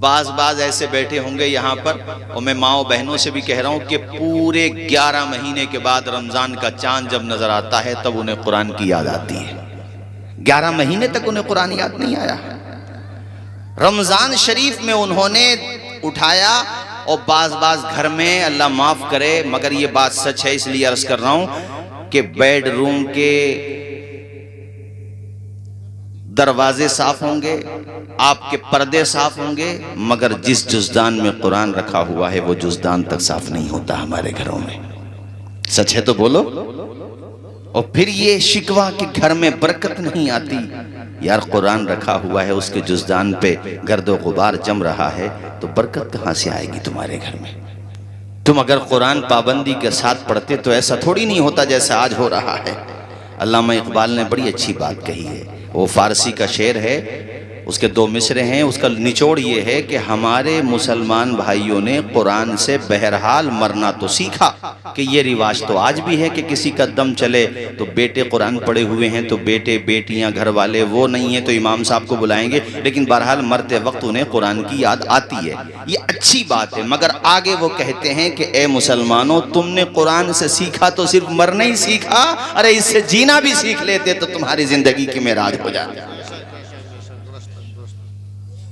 بعض ایسے بیٹھے ہوں گے یہاں پر، اور میں ماؤں بہنوں سے بھی کہہ رہا ہوں کہ پورے 11 مہینے کے بعد رمضان کا چاند جب نظر آتا ہے تب انہیں قرآن کی یاد آتی ہے۔ 11 مہینے تک انہیں قرآن یاد نہیں آیا۔ رمضان شریف میں انہوں نے اٹھایا، اور بعض گھر میں اللہ معاف کرے مگر یہ بات سچ ہے اس لیے عرض کر رہا ہوں کہ بیڈ روم کے دروازے صاف ہوں گے، آپ کے پردے صاف ہوں گے، مگر جس جزدان میں قرآن رکھا ہوا ہے وہ جزدان تک صاف نہیں ہوتا ہمارے گھروں میں۔ سچ ہے تو بولو۔ اور پھر یہ شکوہ کہ گھر میں برکت نہیں آتی، یار قرآن رکھا ہوا ہے، اس کے جزدان پہ گرد و غبار جم رہا ہے تو برکت کہاں سے آئے گی تمہارے گھر میں؟ تم اگر قرآن پابندی کے ساتھ پڑھتے تو ایسا تھوڑی نہیں ہوتا جیسا آج ہو رہا ہے۔ علامہ اقبال نے بڑی اچھی بات کہی ہے، وہ فارسی کا شعر ہے، اس کے 2 مصرے ہیں، اس کا نچوڑ یہ ہے کہ ہمارے مسلمان بھائیوں نے قرآن سے بہرحال مرنا تو سیکھا، کہ یہ رواج تو آج بھی ہے کہ کسی کا دم چلے تو بیٹے قرآن پڑھے ہوئے ہیں تو بیٹے بیٹیاں گھر والے وہ نہیں ہیں تو امام صاحب کو بلائیں گے، لیکن بہرحال مرتے وقت انہیں قرآن کی یاد آتی ہے، یہ اچھی بات ہے۔ مگر آگے وہ کہتے ہیں کہ اے مسلمانوں، تم نے قرآن سے سیکھا تو صرف مرنا ہی سیکھا، ارے اس سے جینا بھی سیکھ لیتے تو تمہاری زندگی کی معراج ہو جاتی۔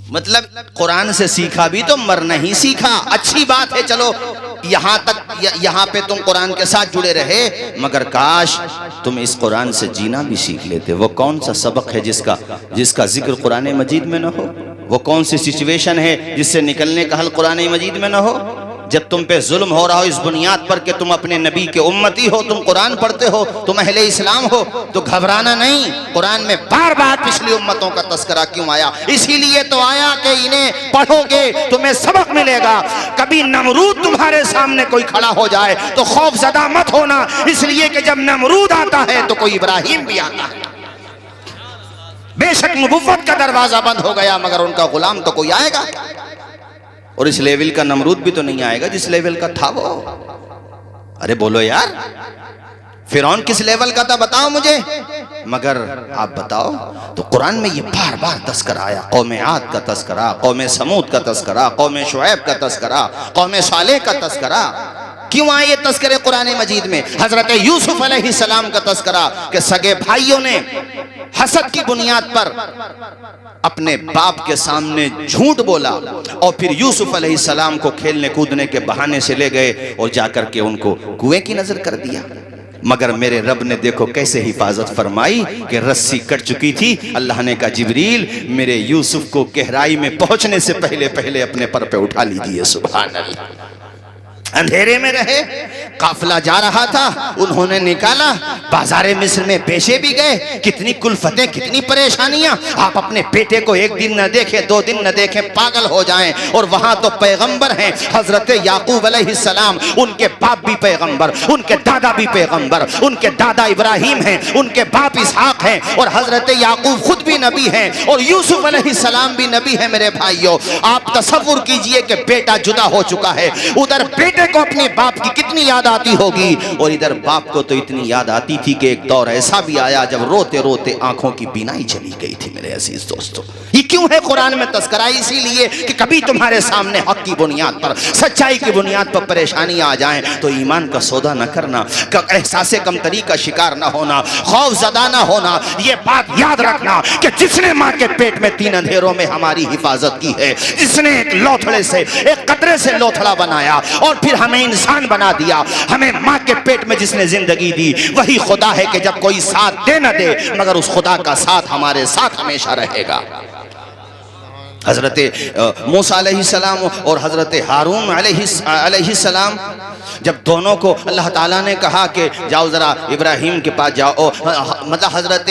مطلب قرآن سے سیکھا بھی تو مرنا ہی سیکھا، اچھی بات ہے، چلو یہاں پہ تم قرآن کے ساتھ جڑے رہے، مگر کاش تم اس قرآن سے جینا بھی سیکھ لیتے۔ وہ کون سا سبق ہے جس کا ذکر قرآن مجید میں نہ ہو؟ وہ کون سی سچویشن ہے جس سے نکلنے کا حل قرآن مجید میں نہ ہو؟ جب تم پہ ظلم ہو رہا ہو اس بنیاد پر کہ تم اپنے نبی کے امتی ہو، تم قرآن پڑھتے ہو، تم اہل اسلام ہو، تو گھبرانا نہیں۔ قرآن میں بار بار پچھلی امتوں کا تذکرہ کیوں آیا؟ اسی لیے تو آیا کہ انہیں پڑھو گے تمہیں سبق ملے گا۔ کبھی نمرود تمہارے سامنے کوئی کھڑا ہو جائے تو خوف زدہ مت ہونا، اس لیے کہ جب نمرود آتا ہے تو کوئی ابراہیم بھی آتا ہے۔ بے شک نبوت کا دروازہ بند ہو گیا مگر ان کا غلام تو کوئی آئے گا، اور اس لیول کا نمرود بھی تو نہیں آئے گا جس لیول کا تھا وہ۔ ارے بولو یار، فرعون کس لیول کا تھا بتاؤ مجھے؟ مگر آپ بتاؤ تو قرآن میں یہ بار بار تذکرہ آیا، قوم عاد کا تذکرہ، قوم سمود کا تذکرہ، قوم شعیب کا تذکرہ، قوم صالح کا تذکرہ۔ کیوں آئے یہ تذکرے قرآن مجید میں؟ حضرت یوسف علیہ السلام کا تذکرہ کہ سگے بھائیوں نے حسد کی بنیاد پر اپنے باپ کے سامنے جھوٹ بولا، اور پھر یوسف علیہ السلام کو کھیلنے کودنے کے بہانے سے لے گئے اور جا کر کے ان کو کنویں کی نظر کر دیا۔ مگر میرے رب نے دیکھو کیسے حفاظت فرمائی کہ رسی کٹ چکی تھی، اللہ نے کہا جبریل میرے یوسف کو گہرائی میں پہنچنے سے پہلے اپنے پر پہ اٹھا لیجئے۔ سبحان اللہ۔ اندھیرے میں رہے، قافلہ جا رہا تھا، انہوں نے نکالا، بازار مصر میں پیشے بھی گئے، کتنی کلفتیں کتنی پریشانیاں۔ آپ اپنے بیٹے کو 1 دن نہ دیکھیں 2 دن نہ دیکھیں پاگل ہو جائیں، اور وہاں تو پیغمبر ہیں حضرت یعقوب علیہ السلام، ان کے باپ بھی پیغمبر، ان کے دادا بھی پیغمبر، ان کے دادا ابراہیم ہیں، ان کے باپ اسحاق ہیں، اور حضرت یعقوب خود بھی نبی ہیں، اور یوسف علیہ السلام بھی نبی ہیں۔ میرے بھائیوں آپ تصور کیجئے کہ بیٹا جدا ہو چکا ہے، ادھر بیٹے کو اپنے باپ کی کتنی یاد آتی ہوگی، اور ادھر باپ کو تو اتنی یاد آتی تھی کہ ایک دور ایسا بھی آیا جب روتے روتے آنکھوں کی بینائی چلی گئی تھی۔ میرے عزیز دوستو یہ کیوں ہے قرآن میں تذکرہ؟ اسی لیے کہ کبھی تمہارے سامنے حق کی بنیاد پر، سچائی کی بنیاد پر پریشانی آ جائیں تو ایمان کا سودا نہ کرنا، احساس کمتری کا شکار نہ ہونا، خوف زدہ نہ ہونا۔ یہ بات یاد رکھنا کہ جس نے ماں کے پیٹ میں 3 اندھیروں میں ہماری حفاظت کی ہے، جس نے ایک لوتھڑے سے ایک قطرے سے لوتھڑا بنایا اور پھر ہمیں انسان بنا دیا، ہمیں ماں کے پیٹ میں جس نے زندگی دی، وہی خدا ہے کہ جب کوئی ساتھ دے نہ دے مگر اس خدا کا ساتھ ہمارے ساتھ ہمیشہ رہے گا۔ حضرت موسیٰ علیہ السلام اور حضرت ہارون علیہ السلام جب دونوں کو اللہ تعالیٰ نے کہا کہ جاؤ ذرا ابراہیم کے پاس جاؤ، مطلب حضرت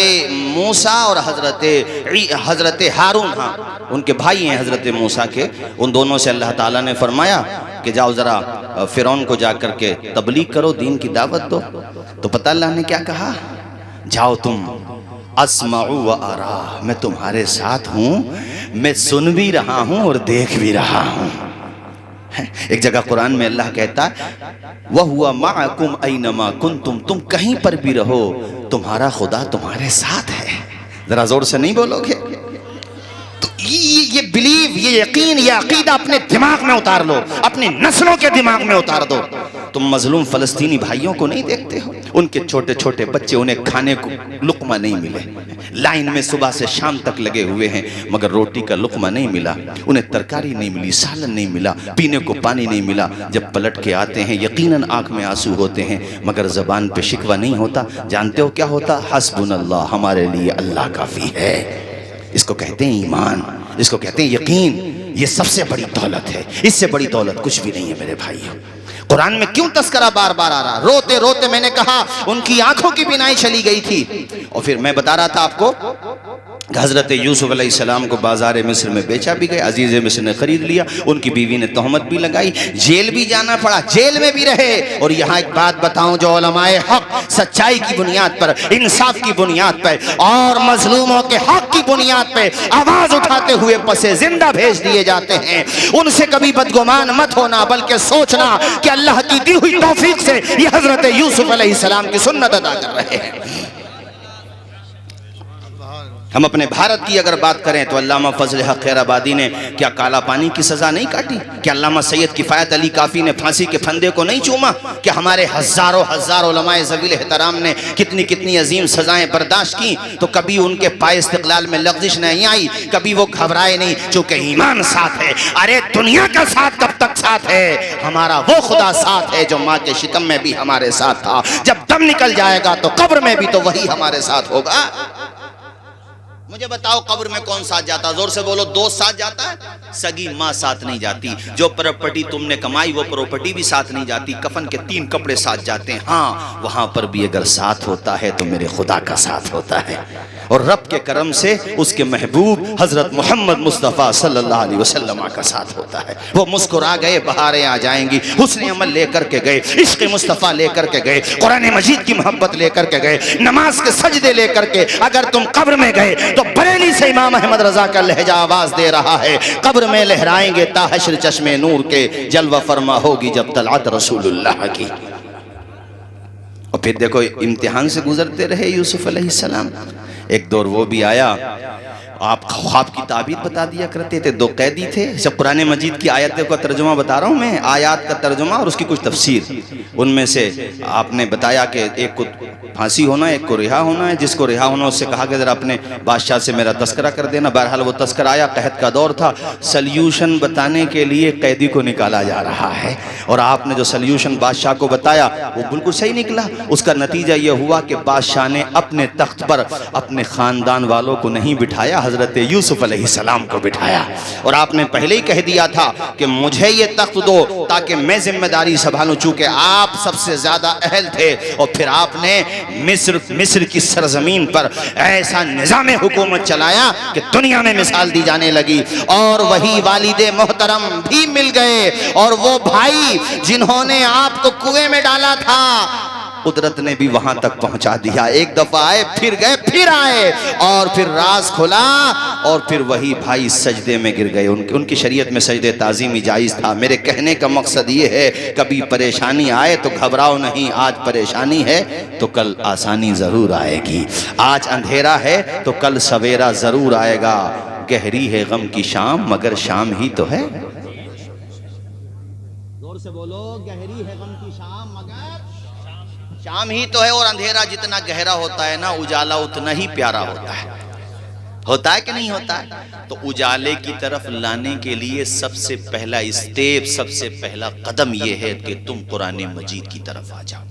موسیٰ اور حضرت ہارون، ہاں ان کے بھائی ہیں حضرت موسیٰ کے، ان دونوں سے اللہ تعالیٰ نے فرمایا کہ جاؤ ذرا فرعون کو جا کر کے تبلیغ کرو، دین کی دعوت دو۔ تو پتہ اللہ نے کیا کہا؟ جاؤ تم، اسمع و ارا، میں تمہارے ساتھ ہوں، میں سن بھی رہا ہوں اور دیکھ بھی رہا ہوں۔ ایک جگہ قرآن میں اللہ کہتا ہے وَهُوَ مَعَكُمْ أَيْنَمَا كُنْتُمْ، تم کہیں پر بھی رہو تمہارا خدا تمہارے ساتھ ہے۔ ذرا زور سے نہیں بولو گے؟ تو یہ بلیو، یہ یقین، یہ عقیدہ اپنے دماغ میں اتار لو، اپنی نسلوں کے دماغ میں اتار دو۔ تم مظلوم فلسطینی بھائیوں کو نہیں دیکھتے ہو؟ ان کے چھوٹے چھوٹے بچے، انہیں کھانے کو لقمہ نہیں ملے، لائن میں صبح سے شام تک لگے ہوئے ہیں مگر روٹی کا لقمہ نہیں ملا، انہیں ترکاری نہیں ملی، سالن نہیں ملا، پینے کو پانی نہیں ملا۔ جب پلٹ کے آتے ہیں یقیناً آنکھ میں آنسو ہوتے ہیں مگر زبان پہ شکوہ نہیں ہوتا۔ جانتے ہو کیا ہوتا؟ حسبنا اللہ، ہمارے لیے اللہ کافی ہے۔ اس کو کہتے ہیں ایمان، اس کو کہتے ہیں یقین۔ یہ سب سے بڑی دولت ہے، اس سے بڑی دولت کچھ بھی نہیں ہے میرے بھائیوں۔ قرآن میں کیوں تذکرہ بار بار آ رہا؟ روتے روتے میں نے کہا ان کی آنکھوں کی بینائی چلی گئی تھی۔ اور پھر میں بتا رہا تھا آپ کو حضرت یوسف علیہ السلام کو بازار مصر میں بیچا بھی گیا، عزیز مصر نے خرید لیا، ان کی بیوی نے تہمت بھی لگائی، جیل بھی جانا پڑا، جیل میں بھی رہے۔ اور یہاں ایک بات بتاؤں، جو علماء حق سچائی کی بنیاد پر، انصاف کی بنیاد پر اور مظلوموں کے حق کی بنیاد پر آواز اٹھاتے ہوئے پسے زندہ بھیج دیے جاتے ہیں، ان سے کبھی بدگمان مت ہونا، بلکہ سوچنا کہ اللہ کی دی ہوئی توفیق سے یہ حضرت یوسف علیہ السلام کی سنت ادا کر رہے ہیں۔ ہم اپنے بھارت کی اگر بات کریں تو علامہ فضل حق خیر آبادی نے کیا کالا پانی کی سزا نہیں کاٹی؟ کیا علامہ سید کفایت علی کافی نے پھانسی کے پھندے کو نہیں چوما؟ کہ ہمارے ہزاروں علماء ذویل احترام نے کتنی عظیم سزائیں برداشت کی تو کبھی ان کے پائے استقلال میں لغزش نہیں آئی، کبھی وہ گھبرائے نہیں، چونکہ ایمان ساتھ ہے۔ ارے دنیا کا ساتھ کب تک ساتھ ہے؟ ہمارا وہ خدا ساتھ ہے جو ماں کے شکم میں بھی ہمارے ساتھ تھا، جب دم نکل جائے گا تو قبر میں بھی تو وہی ہمارے ساتھ ہوگا۔ مجھے بتاؤ قبر میں کون ساتھ جاتا؟ زور سے بولو، دوست ساتھ جاتا ہے؟ سگی ماں ساتھ نہیں جاتی، جو پراپرٹی تم نے کمائی وہ پراپرٹی بھی ساتھ نہیں جاتی، کفن کے 3 کپڑے ساتھ جاتے ہیں۔ ہاں وہاں پر بھی اگر ساتھ ہوتا ہے تو میرے خدا کا ساتھ ہوتا ہے، اور رب کے کرم سے اس کے محبوب حضرت محمد مصطفیٰ صلی اللہ علیہ وسلم کا ساتھ ہوتا ہے۔ وہ مسکرا گئے، بہاریں آ جائیں گی، حسن عمل لے کر کے گئے، عشق مصطفیٰ لے کر کے گئے، قرآن مجید کی محبت لے کر کے گئے، نماز کے سجدے لے کر کے۔ اگر تم قبر میں گئے تو بریلی سے امام احمد رضا کا لہجہ آواز دے رہا ہے، قبر میں لہرائیں گے تا حشر چشمے نور کے، جلوہ فرما ہوگی جب طلعت رسول اللہ کی۔ اور پھر دیکھو امتحان سے گزرتے رہے یوسف علیہ السلام۔ ایک دور وہ بھی آیا، آپ خواب کی تعبیر بتا دیا کرتے تھے، 2 قیدی تھے۔ جب قرآن مجید کی آیتوں کا ترجمہ بتا رہا ہوں میں، آیات کا ترجمہ اور اس کی کچھ تفسیر، ان میں سے آپ نے بتایا کہ ایک کو پھانسی ہونا، ایک کو رہا ہونا ہے۔ جس کو رہا ہونا اس سے کہا کہ ذرا اپنے بادشاہ سے میرا تذکرہ کر دینا۔ بہرحال وہ تذکرہ آیا، قحط کا دور تھا، سلیوشن بتانے کے لیے قیدی کو نکالا جا رہا ہے، اور آپ نے جو سلیوشن بادشاہ کو بتایا وہ بالکل صحیح نکلا۔ اس کا نتیجہ یہ ہوا کہ بادشاہ نے اپنے تخت پر اپنے خاندان والوں کو نہیں بٹھایا، حضرت یوسف علیہ السلام کو بٹھایا۔ اور آپ نے پہلے ہی کہہ دیا تھا کہ مجھے یہ تخت دو تاکہ میں ذمہ داری سنبھالوں، چونکہ آپ سب سے زیادہ اہل تھے۔ اور پھر آپ نے مصر کی سرزمین پر ایسا نظام حکومت چلایا کہ دنیا میں مثال دی جانے لگی، اور وہی والد محترم بھی مل گئے، اور وہ بھائی جنہوں نے آپ کو کنویں میں ڈالا تھا قدرت نے بھی وہاں تک پہنچا دیا۔ ایک دفعہ آئے، پھر گئے، پھر آئے، اور پھر راز کھلا، اور پھر وہی بھائی سجدے میں گر گئے۔ ان کی شریعت میں سجدے تعظیمی جائز تھا۔ میرے کہنے کا مقصد یہ ہے، کبھی پریشانی آئے تو گھبراؤ نہیں، آج پریشانی ہے تو کل آسانی ضرور آئے گی، آج اندھیرا ہے تو کل سویرا ضرور آئے گا۔ گہری ہے غم کی شام مگر شام ہی تو ہے۔ زور سے بولو، گہری ہے غم کی شام مگر شام ہی تو ہے۔ اور اندھیرا جتنا گہرا ہوتا ہے نا، اجالا اتنا ہی پیارا ہوتا ہے۔ ہوتا ہے کہ نہیں ہوتا ہے؟ تو اجالے کی طرف لانے کے لیے سب سے پہلا اسٹیپ، سب سے پہلا قدم یہ ہے کہ تم قرآن مجید کی طرف آ جاؤ،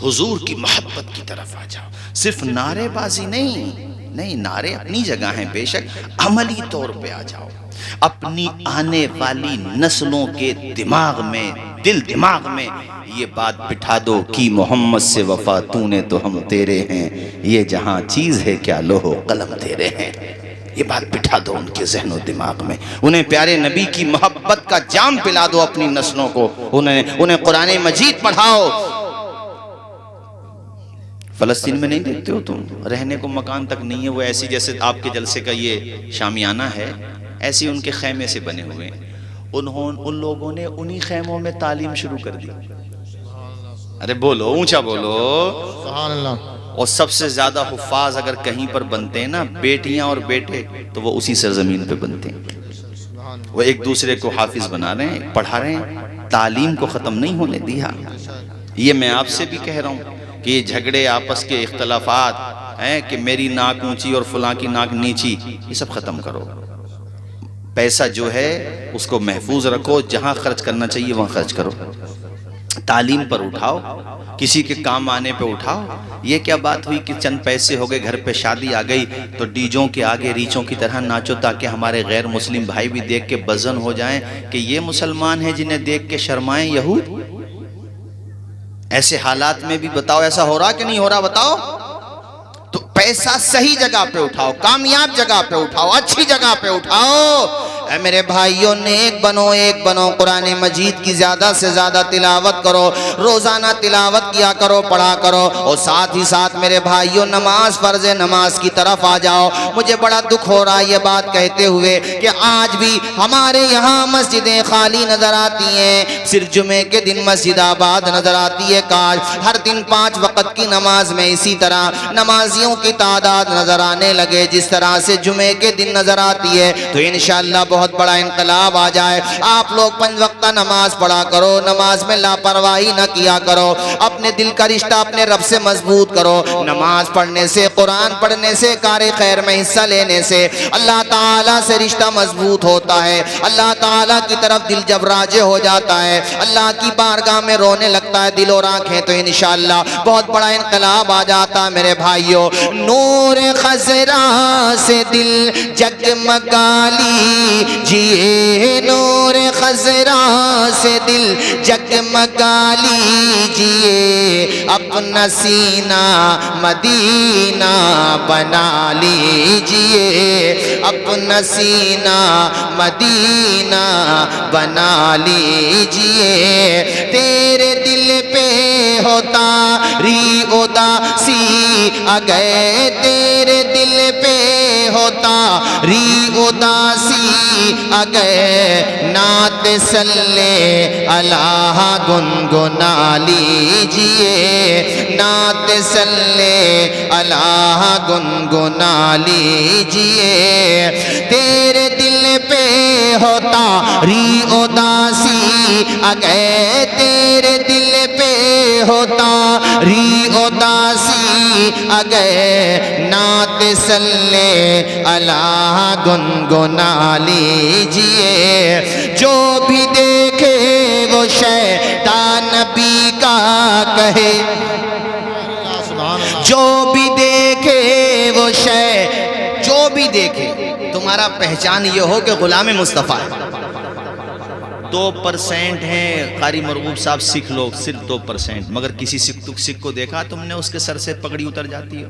حضور کی محبت کی طرف آ جاؤ۔ صرف نعرے بازی نہیں، نعرے اپنی جگہ ہیں بے شک، عملی طور پہ آ جاؤ۔ اپنی آنے والی نسلوں کے دماغ میں، دل دماغ میں یہ بات بٹھا دو کہ محمد سے وفا تو نے تو ہم تیرے ہیں، یہ جہاں چیز ہے کیا لوح و قلم تیرے ہیں۔ یہ بات بٹھا دو ان کے ذہن و دماغ میں، انہیں پیارے نبی کی محبت کا جام پلا دو اپنی نسلوں کو، انہیں قرآن مجید پڑھاؤ۔ فلسطین میں نہیں دیکھتے ہو تم، رہنے کو مکان تک نہیں ہے، وہ ایسی جیسے آپ کے جلسے کا یہ شامیانہ ہے، ایسی ان کے خیمے سے بنے ہوئے ہیں۔ ان لوگوں نے انہی خیموں میں تعلیم شروع کر دی۔ ارے بولو، اونچا بولو سبحان اللہ۔ اور سب سے زیادہ حفاظ اگر کہیں پر بنتے ہیں نا، بیٹیاں اور بیٹے، تو وہ اسی سرزمین پہ بنتے ہیں۔ وہ ایک دوسرے کو حافظ بنا رہے ہیں، پڑھا رہے ہیں، تعلیم کو ختم نہیں ہونے دیا۔ یہ میں آپ سے بھی کہہ رہا ہوں کہ یہ جھگڑے، آپس کے اختلافات ہیں کہ میری ناک اونچی اور فلاں کی ناک نیچی، یہ سب ختم کرو۔ پیسہ جو ہے اس کو محفوظ رکھو، جہاں خرچ کرنا چاہیے وہاں خرچ کرو، تعلیم پر اٹھاؤ، کسی کے کام آنے پہ اٹھاؤ۔ یہ کیا بات ہوئی کہ چند پیسے ہو گئے، گھر پہ شادی آ گئی تو ڈیجوں کے آگے ریچوں کی طرح ناچو تاکہ ہمارے غیر مسلم بھائی بھی دیکھ کے بزن ہو جائیں کہ یہ مسلمان ہیں جنہیں دیکھ کے شرمائیں یہود۔ ایسے حالات میں بھی بتاؤ ایسا ہو رہا کہ نہیں ہو رہا؟ بتاؤ۔ تو پیسہ صحیح جگہ پہ اٹھاؤ، کامیاب جگہ پہ اٹھاؤ، اچھی جگہ پہ اٹھاؤ۔ اے میرے بھائیوں، نیک بنو، ایک بنو، قرآن مجید کی زیادہ سے زیادہ تلاوت کرو، روزانہ تلاوت کیا کرو، پڑھا کرو، اور ساتھ ہی ساتھ میرے بھائیوں نماز، فرض نماز کی طرف آ جاؤ۔ مجھے بڑا دکھ ہو رہا ہے یہ بات کہتے ہوئے کہ آج بھی ہمارے یہاں مسجدیں خالی نظر آتی ہیں، صرف جمعے کے دن مسجد آباد نظر آتی ہے۔ کاش ہر دن 5 وقت کی نماز میں اسی طرح نمازیوں کی تعداد نظر آنے لگے جس طرح سے جمعے کے دن نظر آتی ہے، تو انشاءاللہ بہت بڑا انقلاب آ جائے۔ آپ لوگ 5 وقتہ نماز پڑھا کرو، نماز میں لاپرواہی نہ کیا کرو، اپنے دل کا رشتہ اپنے رب سے مضبوط کرو۔ نماز پڑھنے سے، قرآن پڑھنے سے، کار خیر میں حصہ لینے سے اللہ تعالیٰ سے رشتہ مضبوط ہوتا ہے، اللہ تعالیٰ کی طرف دل جب راجع ہو جاتا ہے، اللہ کی بارگاہ میں رونے لگتا ہے دل اور آنکھیں، تو انشاءاللہ بہت بڑا انقلاب آ جاتا ہے۔ میرے بھائیوں، نور خضرا سے دل جگمگا لیجئے، نور خضرا سے دل جگمگا لیجئے، اپنا سینہ مدینہ بنا لیجئے، اپنا سینہ مدینہ بنا لیجئے۔ تیرے دل پہ ہوتا ری اداسی اگر، تیرے دل پہ ہوتا ری اداسی اگر، نعت صلی اللہ گنگنا لیجئے، نعت صلی اللہ گنگنا لیجئے۔ تیرے دل پہ ہوتا ری اداسی اگر، تیرے دل پہ ہوتا ری اداسی اگر، نعت صلی اللہ گنگنا لیجئے۔ جو بھی دیکھے وہ شیطان نبی کا کہے، جو بھی دیکھے وہ جو بھی دیکھے، تمہارا پہچان یہ ہو کہ غلام مصطفیٰ ہے۔ 2% ہیں قاری مرغوب صاحب سکھ لوگ، صرف 2%، مگر کسی سکھ کو دیکھا تم نے اس کے سر سے پگڑی اتر جاتی ہے؟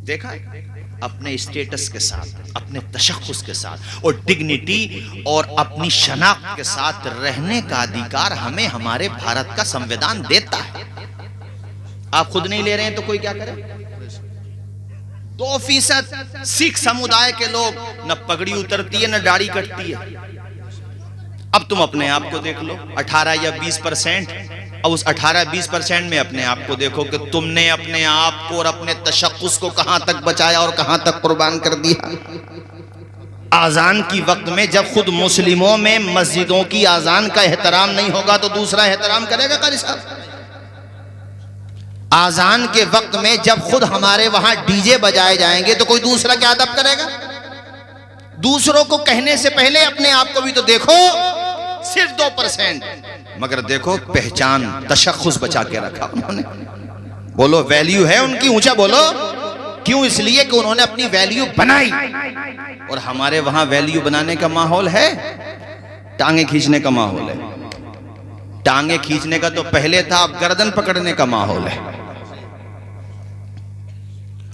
دیکھا؟ اپنے اسٹیٹس کے ساتھ، اپنے تشخص کے ساتھ اور ڈگنیٹی اور اپنی شناخت کے ساتھ رہنے کا ادھیکار ہمیں ہمارے بھارت کا سمویدان دیتا ہے۔ آپ خود نہیں لے رہے ہیں تو کوئی کیا کرے؟ 2% سکھ سمودائے کے لوگ، نہ پگڑی اترتی ہے نہ داڑھی کٹتی ہے۔ اب تم اپنے آپ کو دیکھ لو، 18 یا 20%، اب اس 18-20% میں اپنے آپ کو دیکھو کہ تم نے اپنے آپ کو اور اپنے تشخص کو کہاں تک بچایا اور کہاں تک قربان کر دیا۔ آذان کی وقت میں جب خود مسلموں میں مسجدوں کی آذان کا احترام نہیں ہوگا تو دوسرا احترام کرے گا قاری صاحب؟ آذان کے وقت میں جب خود ہمارے وہاں ڈی جے بجائے جائیں گے تو کوئی دوسرا کیا ادب کرے گا؟ دوسروں کو کہنے سے پہلے اپنے آپ کو بھی تو دیکھو۔ صرف 2%، مگر دیکھو پہچان، تشخص بچا کے رکھا انہوں نے۔ بولو ویلیو ہے ان کی، اونچا بولو۔ کیوں؟ اس لیے کہ انہوں نے اپنی ویلیو بنائی، اور ہمارے وہاں ویلیو بنانے کا ماحول ہے، ٹانگیں کھینچنے کا ماحول ہے۔ ٹانگیں کھینچنے کا تو پہلے تھا، اب گردن پکڑنے کا ماحول ہے۔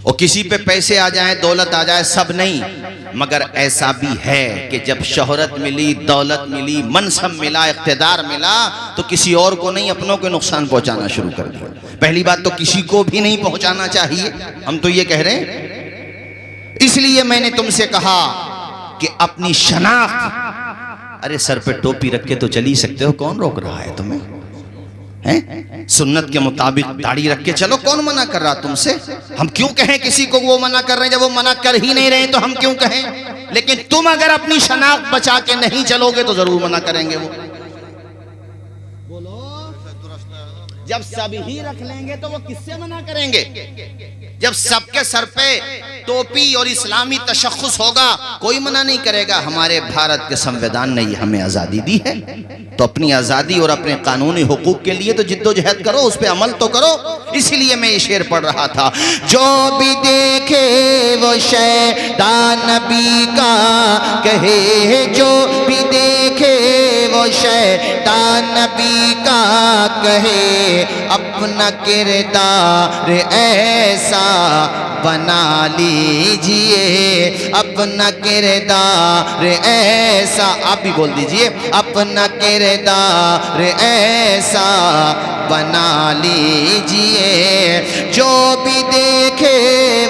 اور کسی پہ پیسے آ جائیں، دولت آ جائے، سب نہیں، مگر ایسا بھی ہے کہ جب شہرت ملی، دولت ملی، منصب ملا، اقتدار ملا، تو کسی اور کو نہیں اپنوں کو نقصان پہنچانا شروع کر دیا۔ پہلی بات تو کسی کو بھی نہیں پہنچانا چاہیے، ہم تو یہ کہہ رہے ہیں۔ اس لیے میں نے تم سے کہا کہ اپنی شناخت، ارے سر پہ ٹوپی رکھ کے تو چل ہی سکتے ہو، کون روک رہا ہے تمہیں؟ سنت کے مطابق داڑھی رکھ کے چلو، کون منع کر رہا تم سے؟ ہم کیوں کہیں کسی کو وہ منع کر رہے ہیں جب وہ منع کر ہی نہیں رہے تو ہم کیوں کہیں؟ لیکن تم اگر اپنی شناخت بچا کے نہیں چلو گے تو ضرور منع کریں گے وہ۔ جب سب ہی رکھ لیں گے تو وہ کس سے منع کریں گے؟ جب سب کے سر پہ ٹوپی اور اسلامی تشخص ہوگا کوئی منع نہیں کرے گا۔ ہمارے بھارت کے سنویدھان نے یہ ہمیں آزادی دی ہے، تو اپنی آزادی اور اپنے قانونی حقوق کے لیے تو جد و جہد کرو، اس پہ عمل تو کرو۔ اسی لیے میں یہ شعر پڑھ رہا تھا، جو بھی دیکھے وہ شیطان نبی کا کہے، جو بھی دیکھے وہ شیطان نبی کا کہے، اپنا کردار ایسا بنا لیجئے، اپنا کردار ایسا، آپ بھی بول دیجئے، اپنا کردار ایسا بنا لیجئے، جو بھی دیکھے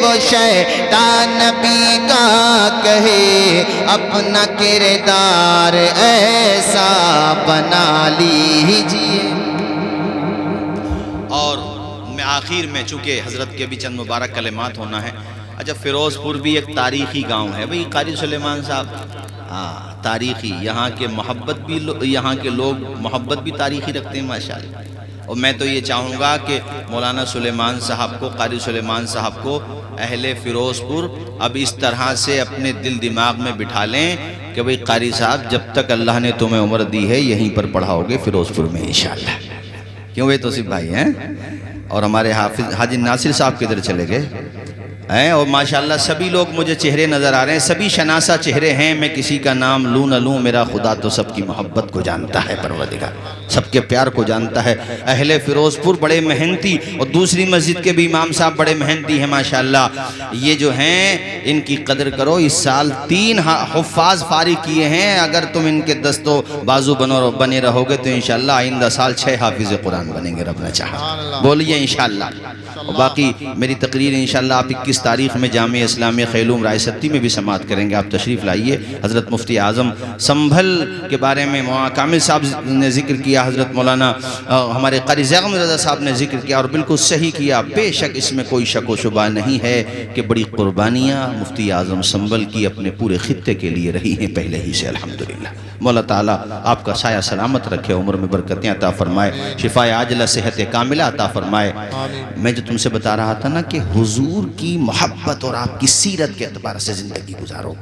وہ شیطان نبی کا کہے، اپنا کردار ایسا بنا لیجئے۔ اور آخر میں چونکہ حضرت کے بھی چند مبارک کلمات ہونا ہے۔ اچھا، فیروز پور بھی ایک تاریخی گاؤں ہے بھئی، قاری سلیمان صاحب تاریخی، یہاں کے محبت بھی، یہاں کے لوگ محبت بھی تاریخی رکھتے ہیں ماشاءاللہ۔ اور میں تو یہ چاہوں گا کہ مولانا سلیمان صاحب کو، قاری سلیمان صاحب کو اہل فیروز پور اب اس طرح سے اپنے دل دماغ میں بٹھا لیں کہ بھئی قاری صاحب جب تک اللہ نے تمہیں عمر دی ہے یہیں پر پڑھاؤ گے فیروز پور میں انشاءاللہ۔ کیوں بھئی توصیف بھائی ہیں؟ اور ہمارے حافظ حاجی ناصر صاحب کدھر چلے گئے ہیں؟ اور ماشاءاللہ سبھی لوگ مجھے چہرے نظر آ رہے ہیں، سبھی شناسہ چہرے ہیں۔ میں کسی کا نام لوں نہ لوں، میرا خدا تو سب کی محبت کو جانتا ہے، پروردگار سب کے پیار کو جانتا ہے۔ اہل فیروز پور بڑے محنتی، اور دوسری مسجد کے بھی امام صاحب بڑے محنتی ہیں ماشاءاللہ۔ یہ جو ہیں ان کی قدر کرو۔ اس سال 3 حفاظ فارغ کیے ہیں، اگر تم ان کے دست و بازو بنے رہو گے تو انشاءاللہ آئندہ سال 6 حافظ قرآن بنیں گے رب نے چاہا، بولیے انشاءاللہ۔ اور باقی میری تقریر انشاءاللہ آپ 21 تاریخ میں جامعہ اسلامیہ خیلوم رائے ستی میں بھی سماعت کریں گے، آپ تشریف لائیے۔ حضرت مفتی اعظم سنبھل کے بارے میں کامل صاحب نے ذکر کیا، حضرت مولانا ہمارے قاری زیغم رضا صاحب نے ذکر کیا، اور بالکل صحیح کیا۔ بے شک اس میں کوئی شک و شبہ نہیں ہے کہ بڑی قربانیاں مفتی اعظم سنبھل کی اپنے پورے خطے کے لیے رہی ہیں پہلے ہی سے الحمدللہ۔ مولا تعالیٰ آپ کا سایہ سلامت رکھے، عمر میں برکتیں عطا فرمائے، شفاء عاجلہ صحت کاملہ عطا فرمائے۔ میں جو تم سے بتا رہا تھا نا کہ حضور کی محبت اور آپ کی سیرت کے اعتبار سے زندگی گزارو۔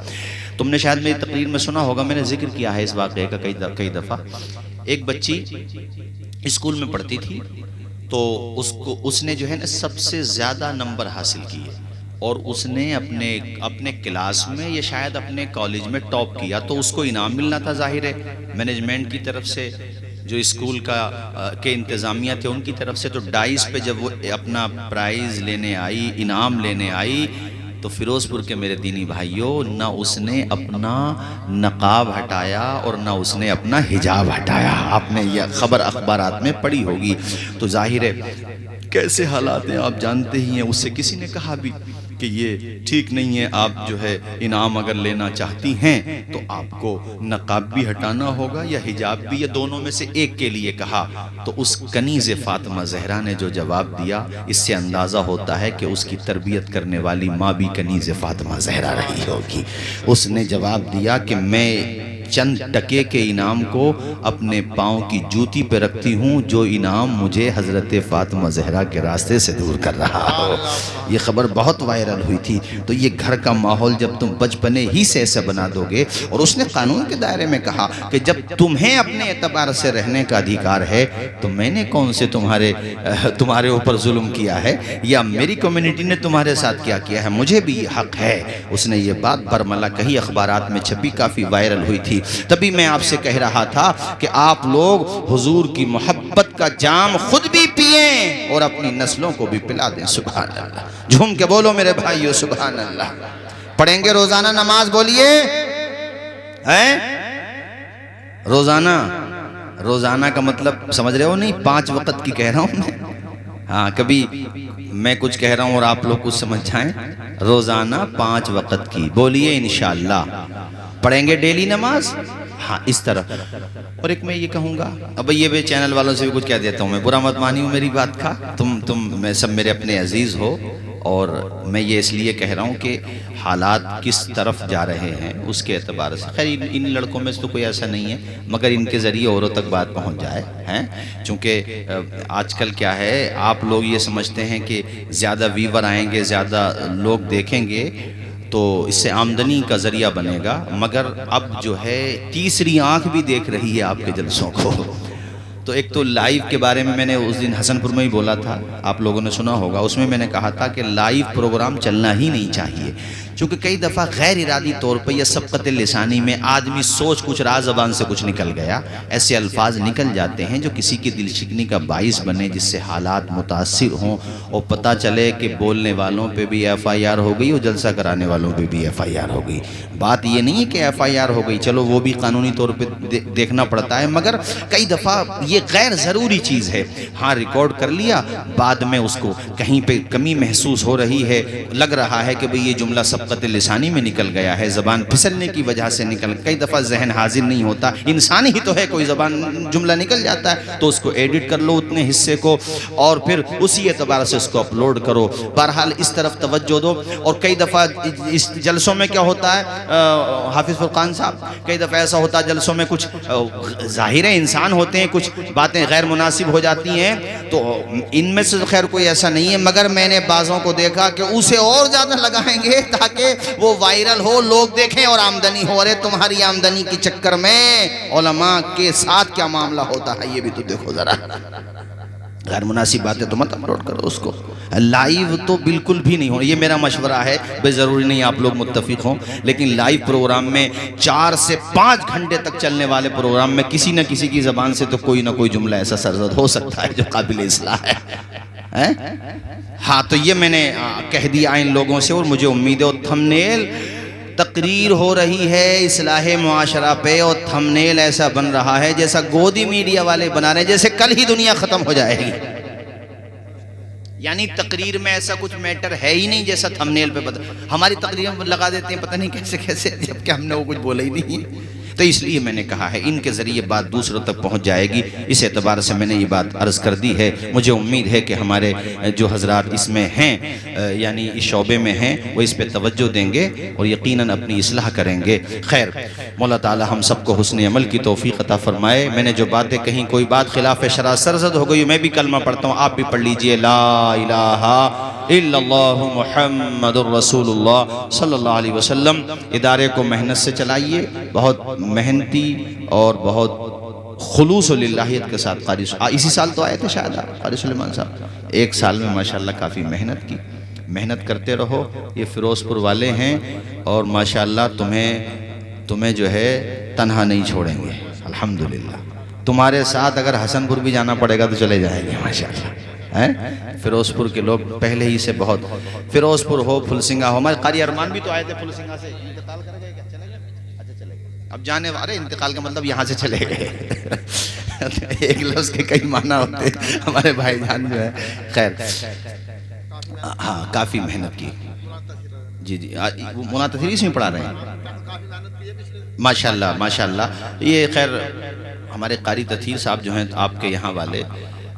تم نے شاید میری تقریر میں سنا ہوگا، میں نے ذکر کیا ہے اس واقعے کا کئی دفعہ۔ ایک بچی اسکول میں پڑھتی تھی، تو اس نے جو ہے نا سب سے زیادہ نمبر حاصل کیے، اور اس نے اپنے کلاس میں یا شاید اپنے کالج میں ٹاپ کیا، تو اس کو انعام ملنا تھا ظاہر ہے مینجمنٹ کی طرف سے، جو اسکول کے انتظامیہ تھے ان کی طرف سے۔ تو ڈائس پہ جب وہ اپنا پرائز لینے آئی، انعام لینے آئی، تو فیروز پور کے میرے دینی بھائیوں، نہ اس نے اپنا نقاب ہٹایا اور نہ اس نے اپنا حجاب ہٹایا۔ آپ نے یہ خبر اخبارات میں پڑھی ہوگی، تو ظاہر ہے کیسے حالات ہیں آپ جانتے ہی ہیں۔ اس سے کسی نے کہا بھی کہ یہ ٹھیک نہیں ہے، آپ جو ہے انعام اگر لینا چاہتی ہیں تو آپ کو نقاب بھی ہٹانا ہوگا یا حجاب بھی، یا دونوں میں سے ایک کے لیے کہا۔ تو اس کنیز فاطمہ زہرا نے جو جواب دیا، اس سے اندازہ ہوتا ہے کہ اس کی تربیت کرنے والی ماں بھی کنیز فاطمہ زہرا رہی ہوگی۔ اس نے جواب دیا کہ میں چند ٹکے کے انعام کو اپنے پاؤں کی جوتی پہ رکھتی ہوں، جو انعام مجھے حضرت فاطمہ زہرا کے راستے سے دور کر رہا ہو۔ یہ خبر بہت وائرل ہوئی تھی۔ تو یہ گھر کا ماحول جب تم بچپنے ہی سے ایسے بنا دو گے، اور اس نے قانون کے دائرے میں کہا کہ جب تمہیں اپنے اعتبار سے رہنے کا ادھیکار ہے تو میں نے کون سے تمہارے اوپر ظلم کیا ہے، یا میری کمیونٹی نے تمہارے ساتھ کیا ہے، مجھے بھی یہ حق ہے۔ اس نے یہ بات برملا کہی، اخبارات میں چھپی، کافی وائرل ہوئی تھی۔ تبھی میں آپ سے کہہ رہا تھا کہ آپ لوگ حضور کی محبت کا جام خود بھی پئیں اور اپنی نسلوں کو بھی پلا دیں۔ سبحان اللہ، جھوم کے بولو میرے بھائیو سبحان اللہ۔ پڑھیں گے روزانہ نماز، بولیے روزانہ کا مطلب سمجھ رہے ہو؟ نہیں 5 وقت کی کہہ رہا ہوں میں۔ ہاں، کبھی میں کچھ کہہ رہا ہوں اور آپ لوگ کچھ سمجھ جائیں۔ روزانہ 5 وقت کی، بولیے انشاءاللہ۔ پڑھیں گے ڈیلی نماز؟ ہاں اس طرح. اور ایک میں یہ کہوں گا، اب یہ بھی چینل والوں سے بھی کچھ کہہ دیتا ہوں، میں برا مت مانیو میری بات کا، تم میں سب میرے اپنے عزیز ہو، اور میں یہ اس لیے کہہ رہا ہوں کہ حالات کس طرف جا رہے ہیں اس کے اعتبار سے. خیر ان لڑکوں میں سے تو کوئی ایسا نہیں ہے، مگر ان کے ذریعے اوروں تک بات پہنچ جائے ہیں. چونکہ آج کل کیا ہے، آپ لوگ یہ سمجھتے ہیں کہ زیادہ ویور آئیں گے، زیادہ لوگ دیکھیں گے تو اس سے آمدنی کا ذریعہ بنے گا، مگر اب جو ہے تیسری آنکھ بھی دیکھ رہی ہے آپ کے جلسوں کو. تو ایک تو لائیو کے بارے میں نے اس دن حسن پور میں ہی بولا تھا، آپ لوگوں نے سنا ہوگا، اس میں نے کہا تھا کہ لائیو پروگرام چلنا ہی نہیں چاہیے، چونکہ کئی دفعہ غیر ارادی طور پر یا سبقت لسانی میں آدمی سوچ کچھ رہا، زبان سے کچھ نکل گیا، ایسے الفاظ نکل جاتے ہیں جو کسی کی دل شکنی کا باعث بنے، جس سے حالات متاثر ہوں اور پتہ چلے کہ بولنے والوں پہ بھی ایف آئی آر ہو گئی اور جلسہ کرانے والوں پہ بھی ایف آئی آر ہو گئی. بات یہ نہیں ہے کہ ایف آئی آر ہو گئی، چلو وہ بھی قانونی طور پہ دیکھنا پڑتا ہے، مگر کئی دفعہ یہ غیر ضروری چیز ہے. ہاں ریکارڈ کر لیا، بعد میں اس کو کہیں پہ کمی محسوس ہو رہی ہے، لگ رہا ہے کہ بھئی یہ جملہ سبقت لسانی میں نکل گیا ہے، زبان پھسلنے کی وجہ سے کئی دفعہ ذہن حاضر نہیں ہوتا، انسانی ہی تو ہے، کوئی زبان جملہ نکل جاتا ہے تو اس کو ایڈٹ کر لو اتنے حصے کو، اور پھر اسی اعتبار سے اس کو اپلوڈ کرو. بہرحال اس طرف توجہ دو. اور کئی دفعہ اس جلسوں میں کیا ہوتا ہے حافظ فرقان صاحب، کئی دفعہ ایسا ہوتا ہے جلسوں میں کچھ ظاہر انسان ہوتے ہیں، کچھ باتیں غیر مناسب ہو جاتی ہیں، تو ان میں سے خیر کوئی ایسا نہیں ہے، مگر میں نے بعضوں کو دیکھا کہ اسے اور زیادہ لگائیں گے تاکہ وہ وائرل ہو، لوگ دیکھیں اور آمدنی ہو. ارے تمہاری آمدنی کی چکر میں علماء کے ساتھ کیا معاملہ ہوتا ہے یہ بھی تو دیکھو ذرا. غیر مناسب باتیں تو مت اپلوڈ کرو اس کو. لائیو تو بالکل بھی نہیں ہو، یہ میرا مشورہ ہے، بے ضروری نہیں آپ لوگ متفق ہوں، لیکن لائیو پروگرام میں 4 سے 5 گھنٹے تک چلنے والے پروگرام میں کسی نہ کسی کی زبان سے تو کوئی نہ کوئی جملہ ایسا سرزد ہو سکتا ہے جو قابل اصلاح ہے. ہاں تو یہ میں نے کہہ دیا ان لوگوں سے، اور مجھے امید ہے. اور تھمنیل تقریر ہو رہی ہے اصلاح معاشرہ پہ، اور تھمنیل ایسا بن رہا ہے جیسا گودی میڈیا والے بنا رہے ہیں، جیسے کل ہی دنیا ختم ہو جائے گی. یعنی تقریر میں ایسا کچھ میٹر ہے ہی نہیں جیسا تھمنیل پہ پتہ. ہماری تقریر میں لگا دیتے ہیں پتہ نہیں کیسے کیسے، جبکہ ہم نے وہ کچھ بولا ہی نہیں ہے. تو اس لیے میں نے کہا ہے ان کے ذریعے بات دوسروں تک پہنچ جائے گی، اس اعتبار سے میں نے یہ بات عرض کر دی ہے. مجھے امید ہے کہ ہمارے جو حضرات اس میں ہیں، یعنی اس شعبے میں ہیں، وہ اس پہ توجہ دیں گے اور یقیناً اپنی اصلاح کریں گے. خیر مولا تعالی ہم سب کو حسن عمل کی توفیق عطا فرمائے. میں نے جو باتیں کہیں کوئی بات خلاف شرع سرزد ہو گئی، میں بھی کلمہ پڑھتا ہوں، آپ بھی پڑھ لیجئے، لا الہ الا اللہ محمد الرسول اللہ صلی اللہ علیہ وسلم. ادارے کو محنت سے چلائیے، بہت محنتی اور بہت خلوص و للہیت کے ساتھ. قاری اسی سال تو آئے تھے شاید قاری سلیمان صاحب، 1 سال میں ماشاءاللہ کافی محنت کی. محنت کرتے رہو، یہ فیروز پور والے ہیں اور ماشاءاللہ تمہیں جو ہے تنہا نہیں چھوڑیں گے الحمدللہ. تمہارے ساتھ اگر حسن پور بھی جانا پڑے گا تو چلے جائیں گے ماشاءاللہ. فیروز پور کے لوگ پہلے ہی سے بہت، فیروز پور ہو، پھلسنگا ہو، ہمارے قاری ارمان بھی تو آئے تھے پھلسنگا سے. انتقال کر گئے کیا؟ چلے گئے؟ اچھا چلے گئے. اب جانے والے انتقال کا مطلب یہاں سے چلے گئے. ایک لفظ کے کئی معنی ہوتے ہیں ہمارے بھائی جان جو ہے. خیر ہاں کافی محنت کی. جی مولانا تفسیر اس میں پڑھا رہے ہیں ماشاءاللہ ماشاءاللہ. یہ خیر ہمارے قاری تطہیر صاحب جو ہیں آپ کے یہاں والے،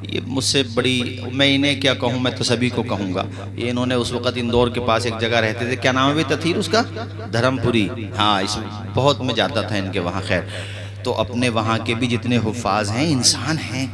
یہ مجھ سے بڑی، میں انہیں کیا کہوں، میں تو سبھی کو کہوں گا. یہ انہوں نے اس وقت اندور کے پاس ایک جگہ رہتے تھے، کیا نام ہے بھی تطہیر اس کا؟ دھرم پوری. ہاں اس میں بہت میں جاتا تھا ان کے وہاں. خیر تو اپنے وہاں کے بھی جتنے حفاظ ہیں انسان ہیں،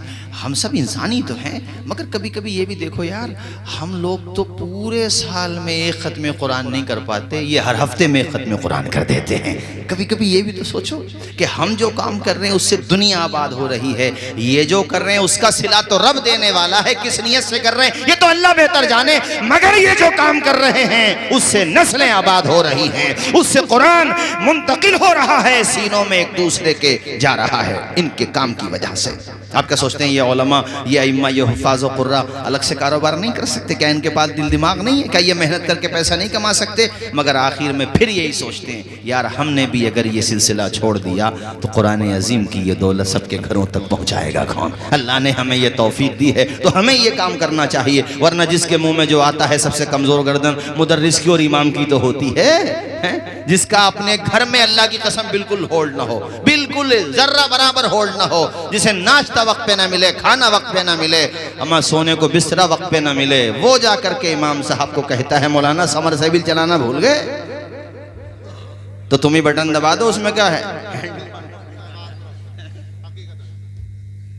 ہم سب انسانی تو ہیں، مگر کبھی کبھی یہ بھی دیکھو یار، ہم لوگ تو پورے سال میں 1 ختم قرآن نہیں کر پاتے، یہ ہر ہفتے میں 1 ختم قرآن کر دیتے ہیں. کبھی کبھی یہ بھی تو سوچو کہ ہم جو کام کر رہے ہیں اس سے دنیا آباد ہو رہی ہے، یہ جو کر رہے ہیں اس کا صلہ تو رب دینے والا ہے، کس نیت سے کر رہے ہیں یہ تو اللہ بہتر جانے، مگر یہ جو کام کر رہے ہیں اس سے نسلیں آباد ہو رہی ہیں، اس سے قرآن منتقل ہو رہا ہے، سینوں میں ایک دوسرے کے جا رہا ہے ان کے کام کی وجہ سے. آپ کیا سوچتے ہیں یہ علماء، یہ ائمہ، یہ حفاظ و قراء الگ سے کاروبار نہیں کر سکتے؟ کیا ان کے پاس دل دماغ نہیں ہے؟ کیا یہ محنت کر کے پیسہ نہیں کما سکتے؟ مگر آخر میں پھر یہی سوچتے ہیں یار ہم نے بھی اگر یہ سلسلہ چھوڑ دیا تو قرآن عظیم کی یہ دولت سب کے گھروں تک پہنچائے گا کون؟ اللہ نے ہمیں یہ توفیق دی ہے تو ہمیں یہ کام کرنا چاہیے، ورنہ جس کے منہ میں جو آتا ہے سب سے کمزور گردن مدرس کی اور امام کی تو ہوتی ہے. جس کا اپنے گھر میں اللہ کی قسم بالکل ہولڈ نہ ہو، بالکل ذرہ برابر ہولڈ نہ ہو، جسے ناشتہ وقت پہ نہ ملے، کھانا وقت پہ نہ ملے، اما سونے کو بسترا وقت پہ نہ ملے، وہ جا کر کے امام صاحب کو کہتا ہے مولانا سمر سیبل چلانا بھول گئے؟ تو تم ہی بٹن دبا دو، اس میں کیا ہے؟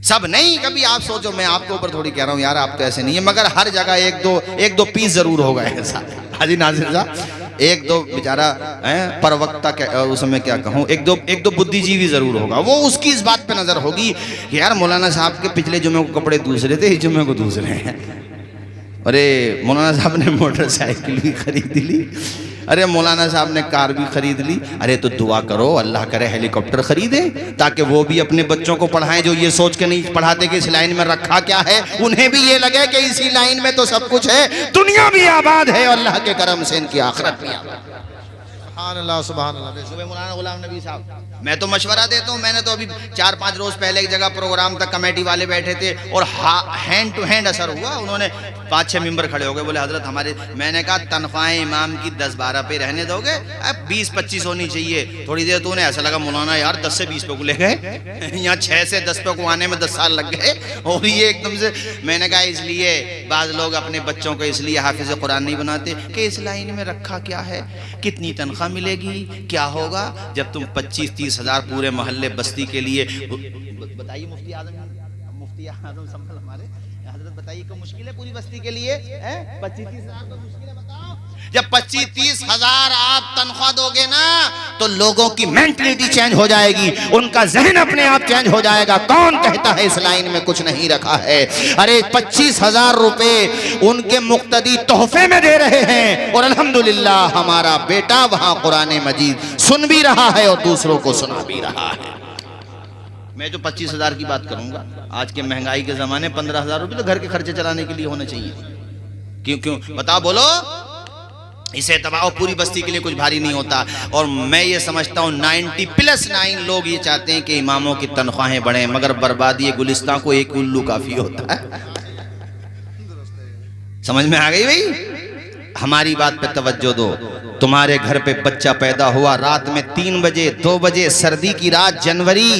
سب نہیں، کبھی آپ سوچو، میں آپ کے اوپر تھوڑی کہہ رہا ہوں یار آپ تو ایسے نہیں ہے، مگر ہر جگہ ایک دو پیس ضرور ہوگا ایسا۔ حاجی ناظر صاحب ایک دو بیچارہ پر وقتہ اس میں کیا کہوں، ایک دو بدھی جیوی ضرور ہوگا، وہ اس کی اس بات پہ نظر ہوگی کہ یار مولانا صاحب کے پچھلے جمعے کو کپڑے دوسرے تھے، اس جمعے کو دوسرے ہیں۔ ارے مولانا صاحب نے موٹر سائیکل بھی خرید لی، ارے مولانا صاحب نے کار بھی خرید لی، ارے تو دعا کرو اللہ کرے ہیلی کاپٹر خریدیں تاکہ وہ بھی اپنے بچوں کو پڑھائیں جو یہ سوچ کے نہیں پڑھاتے کہ اس لائن میں رکھا کیا ہے، انہیں بھی یہ لگے کہ اسی لائن میں تو سب کچھ ہے، دنیا بھی آباد ہے اور اللہ کے کرم سے ان کی آخرت بھی آباد ہے۔ سبحان اللہ سبحان اللہ۔ صبح مولانا غلام نبی صاحب، میں تو مشورہ دیتا ہوں، میں نے تو ابھی 4-5 روز پہلے ایک جگہ پروگرام تک کمیٹی والے بیٹھے تھے اور ہینڈ ٹو ہینڈ اثر ہوا، انہوں نے 5-6 ممبر کھڑے ہو گئے، بولے حضرت ہمارے، میں نے کہا تنخواہیں امام کی 10-12 پہ رہنے دو گے، اب 20-25 ہونی چاہیے۔ تھوڑی دیر تو انہیں ایسا لگا مولانا یار 10 سے 20 پہ کو لے گئے، یہاں 6 سے 10 پہ کو آنے میں 10 سال لگ گئے، اور یہ ایک دم سے، میں نے کہا اس لیے بعض لوگ اپنے بچوں کو اس لیے حافظ قرآن نہیں بناتے کہ اس لائن میں رکھا کیا ہے، کتنی تنخواہ ملے گی، کیا ہوگا جب تم 25-30 ہزار پورے محلے بستی کے لیے۔ بتائیے مفتی اعظم سنبھل ہمارے حضرت، بتائیے کہ مشکل ہے پوری بستی کے لیے 25-30 ہزار تو مشکل ہے، بتاؤ۔ جب 25-30 ہزار آپ تنخواہ دو گے نا تو لوگوں کی مینٹلٹی چینج ہو جائے گی، ان کا ذہن اپنے آپ چینج ہو جائے گا۔ کون کہتا ہے اس لائن میں کچھ نہیں رکھا ہے؟ ارے 25,000 روپے ان کے مقتدی تحفے میں دے رہے ہیں اور الحمدللہ ہمارا بیٹا وہاں قرآن مجید سن بھی رہا ہے اور دوسروں کو سنا بھی رہا ہے۔ میں جو 25,000 کی بات کروں گا، آج کے مہنگائی کے زمانے 15,000 روپے تو گھر کے خرچے چلانے کے لیے ہونے چاہیے۔ کیوں بتا بولو، اس اعتبار پوری بستی کے لیے کچھ بھاری نہیں ہوتا۔ اور میں یہ سمجھتا ہوں 90+9 لوگ یہ چاہتے ہیں کہ اماموں کی تنخواہیں بڑھیں، مگر بربادی گلستان کو ایک الو کافی ہوتا ہے۔ سمجھ میں آ گئی بھئی؟ ہماری بات پہ توجہ دو۔ تمہارے گھر پہ بچہ پیدا ہوا رات میں 3 بجے 2 بجے سردی کی رات جنوری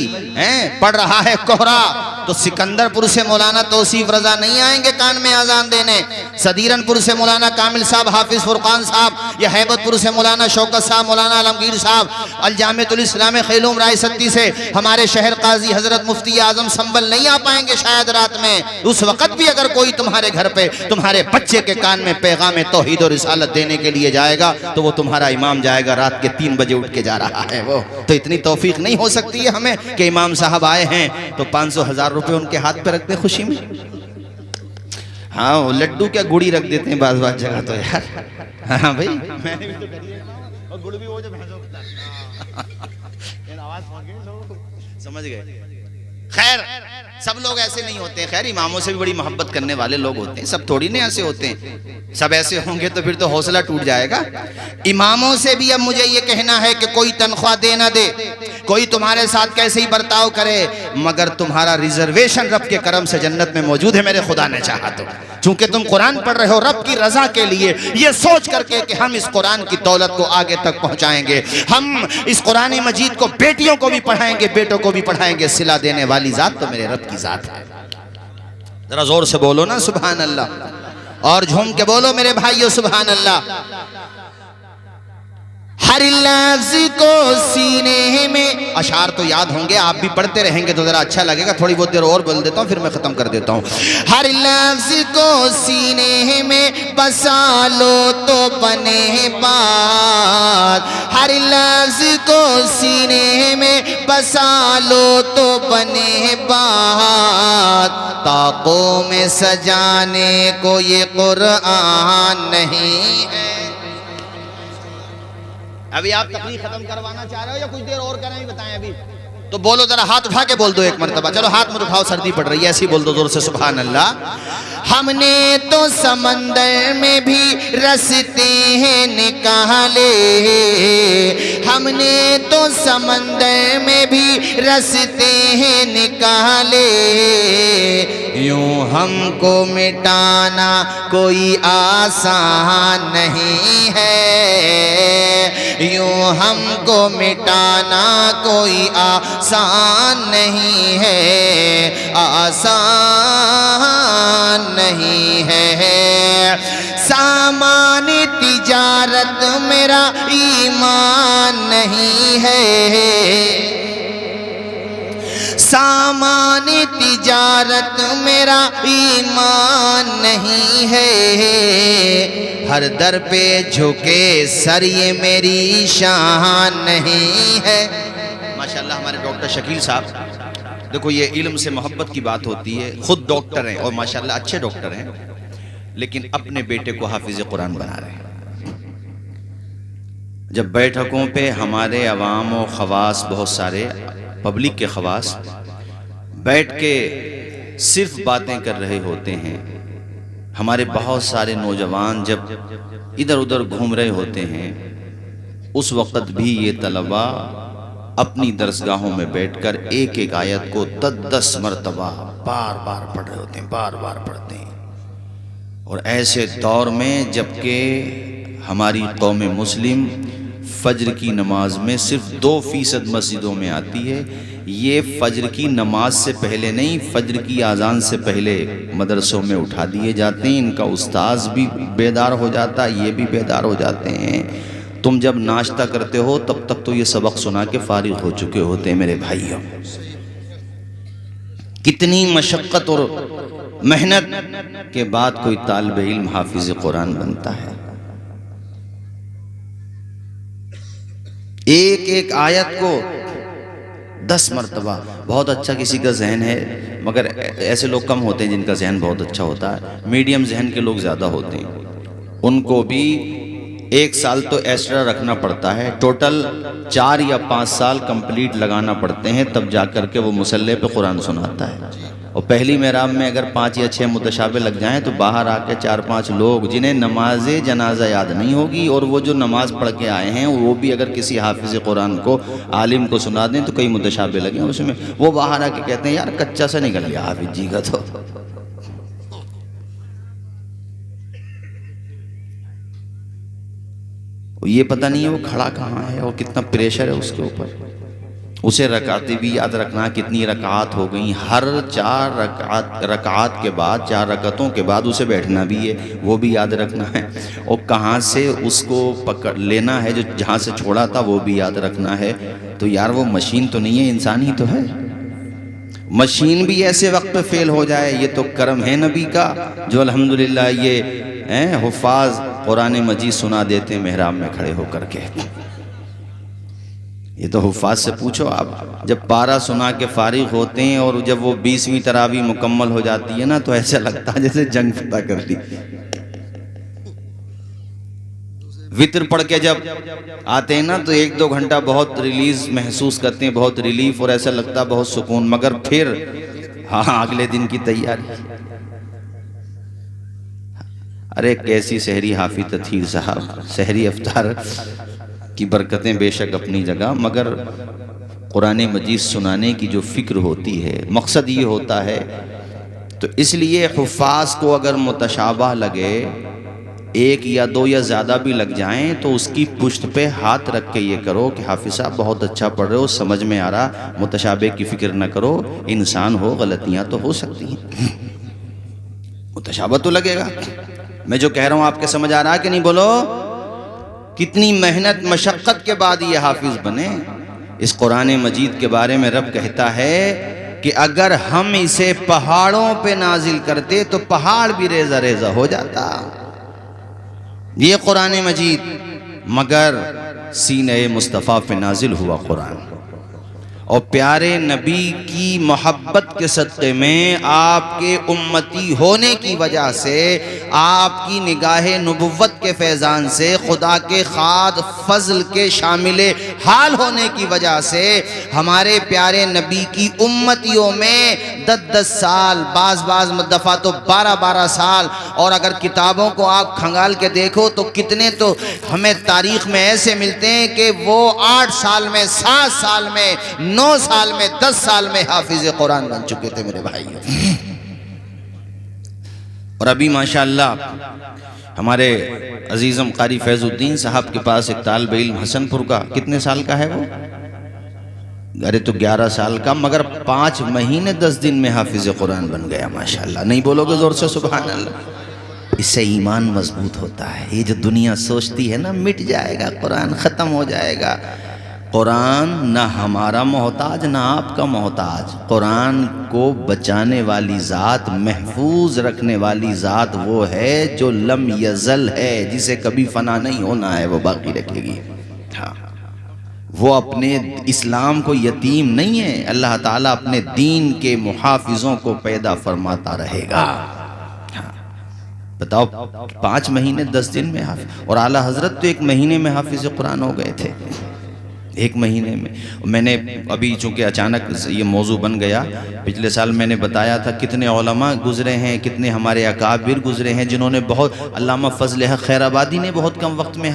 پڑ رہا ہے کوہرا، تو سکندر پور سے مولانا توصیف رضا نہیں آئیں گے کان میں اذان دینے، صدیرن پور سے مولانا کامل صاحب، حافظ فرقان صاحب، یا حیبت پور سے مولانا شوکت صاحب، مولانا عالمگیر صاحب، الجامعۃ الاسلام خیلوم رائے ستی سے ہمارے شہر قاضی حضرت مفتی اعظم سنبل نہیں آ پائیں گے شاید رات میں۔ اس وقت بھی اگر کوئی تمہارے گھر پہ تمہارے بچے کے کان میں پیغام توحید و رسالت دینے کے لیے جائے گا تو وہ تمہارا امام جائے گا، رات کے 3 بجے اٹھ کے جا رہا ہے وہ۔ تو اتنی توفیق نہیں ہو سکتی ہے ہمیں کہ امام صاحب آئے ہیں تو 500,000 روپے ان کے ہاتھ پہ رکھ دیں خوشی میں؟ ہاں وہ لڈو کیا گڑی رکھ دیتے ہیں بعض جگہ تو یار۔ ہاں بھائی میں نے بھی تو کری ہے اور گڑ بھی وہ جو بھینسوں آواز پہنچ گئی لوگ سمجھ گئے۔ خیر سب لوگ ایسے نہیں ہوتے ہیں، خیر اماموں سے بھی بڑی محبت کرنے والے لوگ ہوتے ہیں، سب تھوڑی نہیں ایسے ہوتے ہیں، سب ایسے ہوں گے تو پھر تو حوصلہ ٹوٹ جائے گا۔ اماموں سے بھی اب مجھے یہ کہنا ہے کہ کوئی تنخواہ دے نہ دے، کوئی تمہارے ساتھ کیسے ہی برتاؤ کرے، مگر تمہارا ریزرویشن رب کے کرم سے جنت میں موجود ہے میرے خدا نے چاہا تو۔ چونکہ تم قرآن پڑھ رہے ہو رب کی رضا کے لیے، یہ سوچ کر کے کہ ہم اس قرآن کی دولت کو آگے تک پہنچائیں گے، ہم اس قرآن مجید کو بیٹیوں کو بھی پڑھائیں گے، بیٹوں کو بھی پڑھائیں گے، صلہ دینے والی ذات تو میرے رب کی ذات ہے۔ ذرا زور سے بولو نا سبحان اللہ، اور جھوم کے بولو میرے بھائیو سبحان اللہ۔ ہر لفظ کو سینے میں، اشعار تو یاد ہوں گے، آپ بھی پڑھتے رہیں گے تو ذرا اچھا لگے گا، تھوڑی بہت دیر اور بول دیتا ہوں پھر میں ختم کر دیتا ہوں۔ ہر لفظ کو سینے میں بسا لو تو بنے بات، ہر لفظ کو سینے میں بسا لو تو بنے بات، طاقوں میں سجانے کو یہ قرآن نہیں ہے۔ ابھی آپ تقریر ختم کروانا چاہ رہے ہو یا کچھ دیر اور کریں بتائیں ابھی تو بولو، ذرا ہاتھ اٹھا کے بول دو ایک مرتبہ، چلو ہاتھ مت اٹھاؤ سردی پڑ رہی ہے، ایسی بول دو زور سے سبحان اللہ۔ ہم نے تو سمندر میں بھی رستے ہیں نکالے، ہم نے تو سمندر میں بھی رستے ہیں نکالے، یوں ہم کو مٹانا کوئی آسان نہیں ہے، یوں ہم کو مٹانا کوئی آسان نہیں ہے، آسان نہیں ہے۔ سامان تجارت میرا ایمان نہیں ہے، سامان تجارت میرا ایمان نہیں ہے، ہر در پہ جھکے سر یہ میری شان نہیں ہے۔ ماشاءاللہ ہمارے ڈاکٹر شکیل صاحب، دیکھو یہ علم سے محبت کی بات ہوتی ہے، خود ڈاکٹر ہیں اور ماشاءاللہ اچھے ڈاکٹر ہیں، لیکن اپنے بیٹے کو حافظ قرآن بنا رہے ہیں۔ جب بیٹھکوں پہ ہمارے عوام و خواص، بہت سارے پبلک کے خواص بیٹھ کے صرف باتیں کر رہے ہوتے ہیں، ہمارے بہت سارے نوجوان جب ادھر ادھر گھوم رہے ہوتے ہیں، اس وقت بھی یہ طلبہ اپنی درسگاہوں میں بیٹھ کر ایک ایک آیت کو 10 مرتبہ بار بار پڑھ رہے ہوتے ہیں، بار بار پڑھتے ہیں۔ اور ایسے دور میں جبکہ ہماری قوم مسلم فجر کی نماز میں صرف 2% مسجدوں میں آتی ہے، یہ فجر کی نماز سے پہلے نہیں، فجر کی اذان سے پہلے مدرسوں میں اٹھا دیے جاتے ہیں، ان کا استاذ بھی بیدار ہو جاتا ہے، یہ بھی بیدار ہو جاتے ہیں۔ تم جب ناشتہ کرتے ہو تب تک تو یہ سبق سنا کے فارغ ہو چکے ہوتے ہیں میرے بھائیوں۔ کتنی مشقت اور محنت کے بعد کوئی طالب علم حافظ قرآن بنتا ہے، ایک ایک آیت کو 10 مرتبہ۔ بہت اچھا کسی کا ذہن ہے، مگر ایسے لوگ کم ہوتے ہیں جن کا ذہن بہت اچھا ہوتا ہے، میڈیم ذہن کے لوگ زیادہ ہوتے ہیں، ان کو بھی 1 سال تو ایکسٹرا رکھنا پڑتا ہے، ٹوٹل 4 یا 5 سال کمپلیٹ لگانا پڑتے ہیں، تب جا کر کے وہ مصلی پہ قرآن سناتا ہے۔ اور پہلی محراب میں اگر 5 یا 6 متشابہ لگ جائیں تو باہر آ کے 4-5 لوگ جنہیں نماز جنازہ یاد نہیں ہوگی، اور وہ جو نماز پڑھ کے آئے ہیں وہ بھی اگر کسی حافظ قرآن کو، عالم کو سنا دیں تو کئی متشابہ لگیں اس میں، وہ باہر آ کے کہتے ہیں یار کچا سا نکل گیا حافظ جی کا تو۔ یہ پتہ نہیں ہے وہ کھڑا کہاں ہے اور کتنا پریشر ہے اس کے اوپر، اسے رکعتیں بھی یاد رکھنا، کتنی رکعات ہو گئیں، ہر 4 رکعات کے بعد، 4 رکعتوں کے بعد اسے بیٹھنا بھی ہے، وہ بھی یاد رکھنا ہے، اور کہاں سے اس کو پکڑ لینا ہے، جو جہاں سے چھوڑا تھا وہ بھی یاد رکھنا ہے۔ تو یار وہ مشین تو نہیں ہے، انسان ہی تو ہے، مشین بھی ایسے وقت پہ فیل ہو جائے، یہ تو کرم ہے نبی کا جو الحمدللہ یہ حفاظ قرآن مجید سنا دیتے ہیں محراب میں کھڑے ہو کر کے۔ یہ تو حفاظ سے پوچھو آپ، جب پارہ سنا کے فارغ ہوتے ہیں اور جب وہ 20ویں تراویح مکمل ہو جاتی ہے نا تو ایسا لگتا ہے جیسے جنگ فتح کر دی۔ وطر پڑھ کے جب آتے ہیں نا تو 1-2 گھنٹہ بہت ریلیز محسوس کرتے ہیں، بہت ریلیف، اور ایسا لگتا ہے بہت سکون، مگر پھر ہاں اگلے دن کی تیاری۔ ارے کیسی سحری حافظ تطہیر صاحب، سحری افطار کی برکتیں بے شک اپنی جگہ، مگر قرآن مجید سنانے کی جو فکر ہوتی ہے، مقصد یہ ہوتا ہے، تو اس لیے حفاظ کو اگر متشابہ لگے، 1 یا 2 یا زیادہ بھی لگ جائیں، تو اس کی پشت پہ ہاتھ رکھ کے یہ کرو کہ حافظ صاحب بہت اچھا پڑھ رہے ہو، سمجھ میں آ رہا، متشابہ کی فکر نہ کرو، انسان ہو، غلطیاں تو ہو سکتی ہیں، متشابہ تو لگے گا۔ میں جو کہہ رہا ہوں آپ کے سمجھ آ رہا ہے کہ نہیں؟ بولو، کتنی محنت مشقت کے بعد یہ حافظ بنے۔ اس قرآن مجید کے بارے میں رب کہتا ہے کہ اگر ہم اسے پہاڑوں پہ نازل کرتے تو پہاڑ بھی ریزہ ریزہ ہو جاتا، یہ قرآن مجید، مگر سینہ مصطفیٰ پہ نازل ہوا قرآن، اور پیارے نبی کی محبت کے صدقے میں، آپ کے امتی ہونے کی وجہ سے، آپ کی نگاہ نبوت کے فیضان سے، خدا کے خاد فضل کے شامل حال ہونے کی وجہ سے، ہمارے پیارے نبی کی امتیوں میں 10 سال، بعض دفعہ تو 12 سال، اور اگر کتابوں کو آپ کھنگال کے دیکھو تو کتنے تو ہمیں تاریخ میں ایسے ملتے ہیں کہ وہ 8 سال میں، 7 سال میں، 9 سال میں، 10 سال میں حافظ قرآن بن چکے تھے میرے بھائیوں۔ اور ابھی ماشاءاللہ ہمارے عزیزم قاری فیض الدین صاحب کے پاس ایک طالب علم حسن پور کا، کتنے سال کا ہے وہ؟ ارے تو 11 سال کا، مگر 5 مہینے 10 دن میں حافظ قرآن بن گیا ماشاءاللہ۔ نہیں بولو گے زور سے سبحان اللہ؟ اس سے ایمان مضبوط ہوتا ہے۔ یہ جو دنیا سوچتی ہے نا مٹ جائے گا قرآن، ختم ہو جائے گا، قرآن نہ ہمارا محتاج نہ آپ کا محتاج۔ قرآن کو بچانے والی ذات، محفوظ رکھنے والی ذات وہ ہے جو لم یزل ہے، جسے کبھی فنا نہیں ہونا ہے، وہ باقی رکھے گی۔ ہاں، وہ اپنے اسلام کو یتیم نہیں ہے، اللہ تعالیٰ اپنے دین کے محافظوں کو پیدا فرماتا رہے گا۔ بتاؤ 5 مہینے 10 دن میں حافظ، اور اعلیٰ حضرت تو 1 مہینے میں حافظ قرآن ہو گئے تھے، 1 مہینے میں۔ میں نے ابھی چونکہ اچانک یہ موضوع بن گیا، پچھلے سال میں نے بتایا تھا کتنے علماء گزرے ہیں، کتنے ہمارے اکابر گزرے ہیں جنہوں نے بہت، علامہ فضل حق خیر آبادی نے بہت کم وقت میں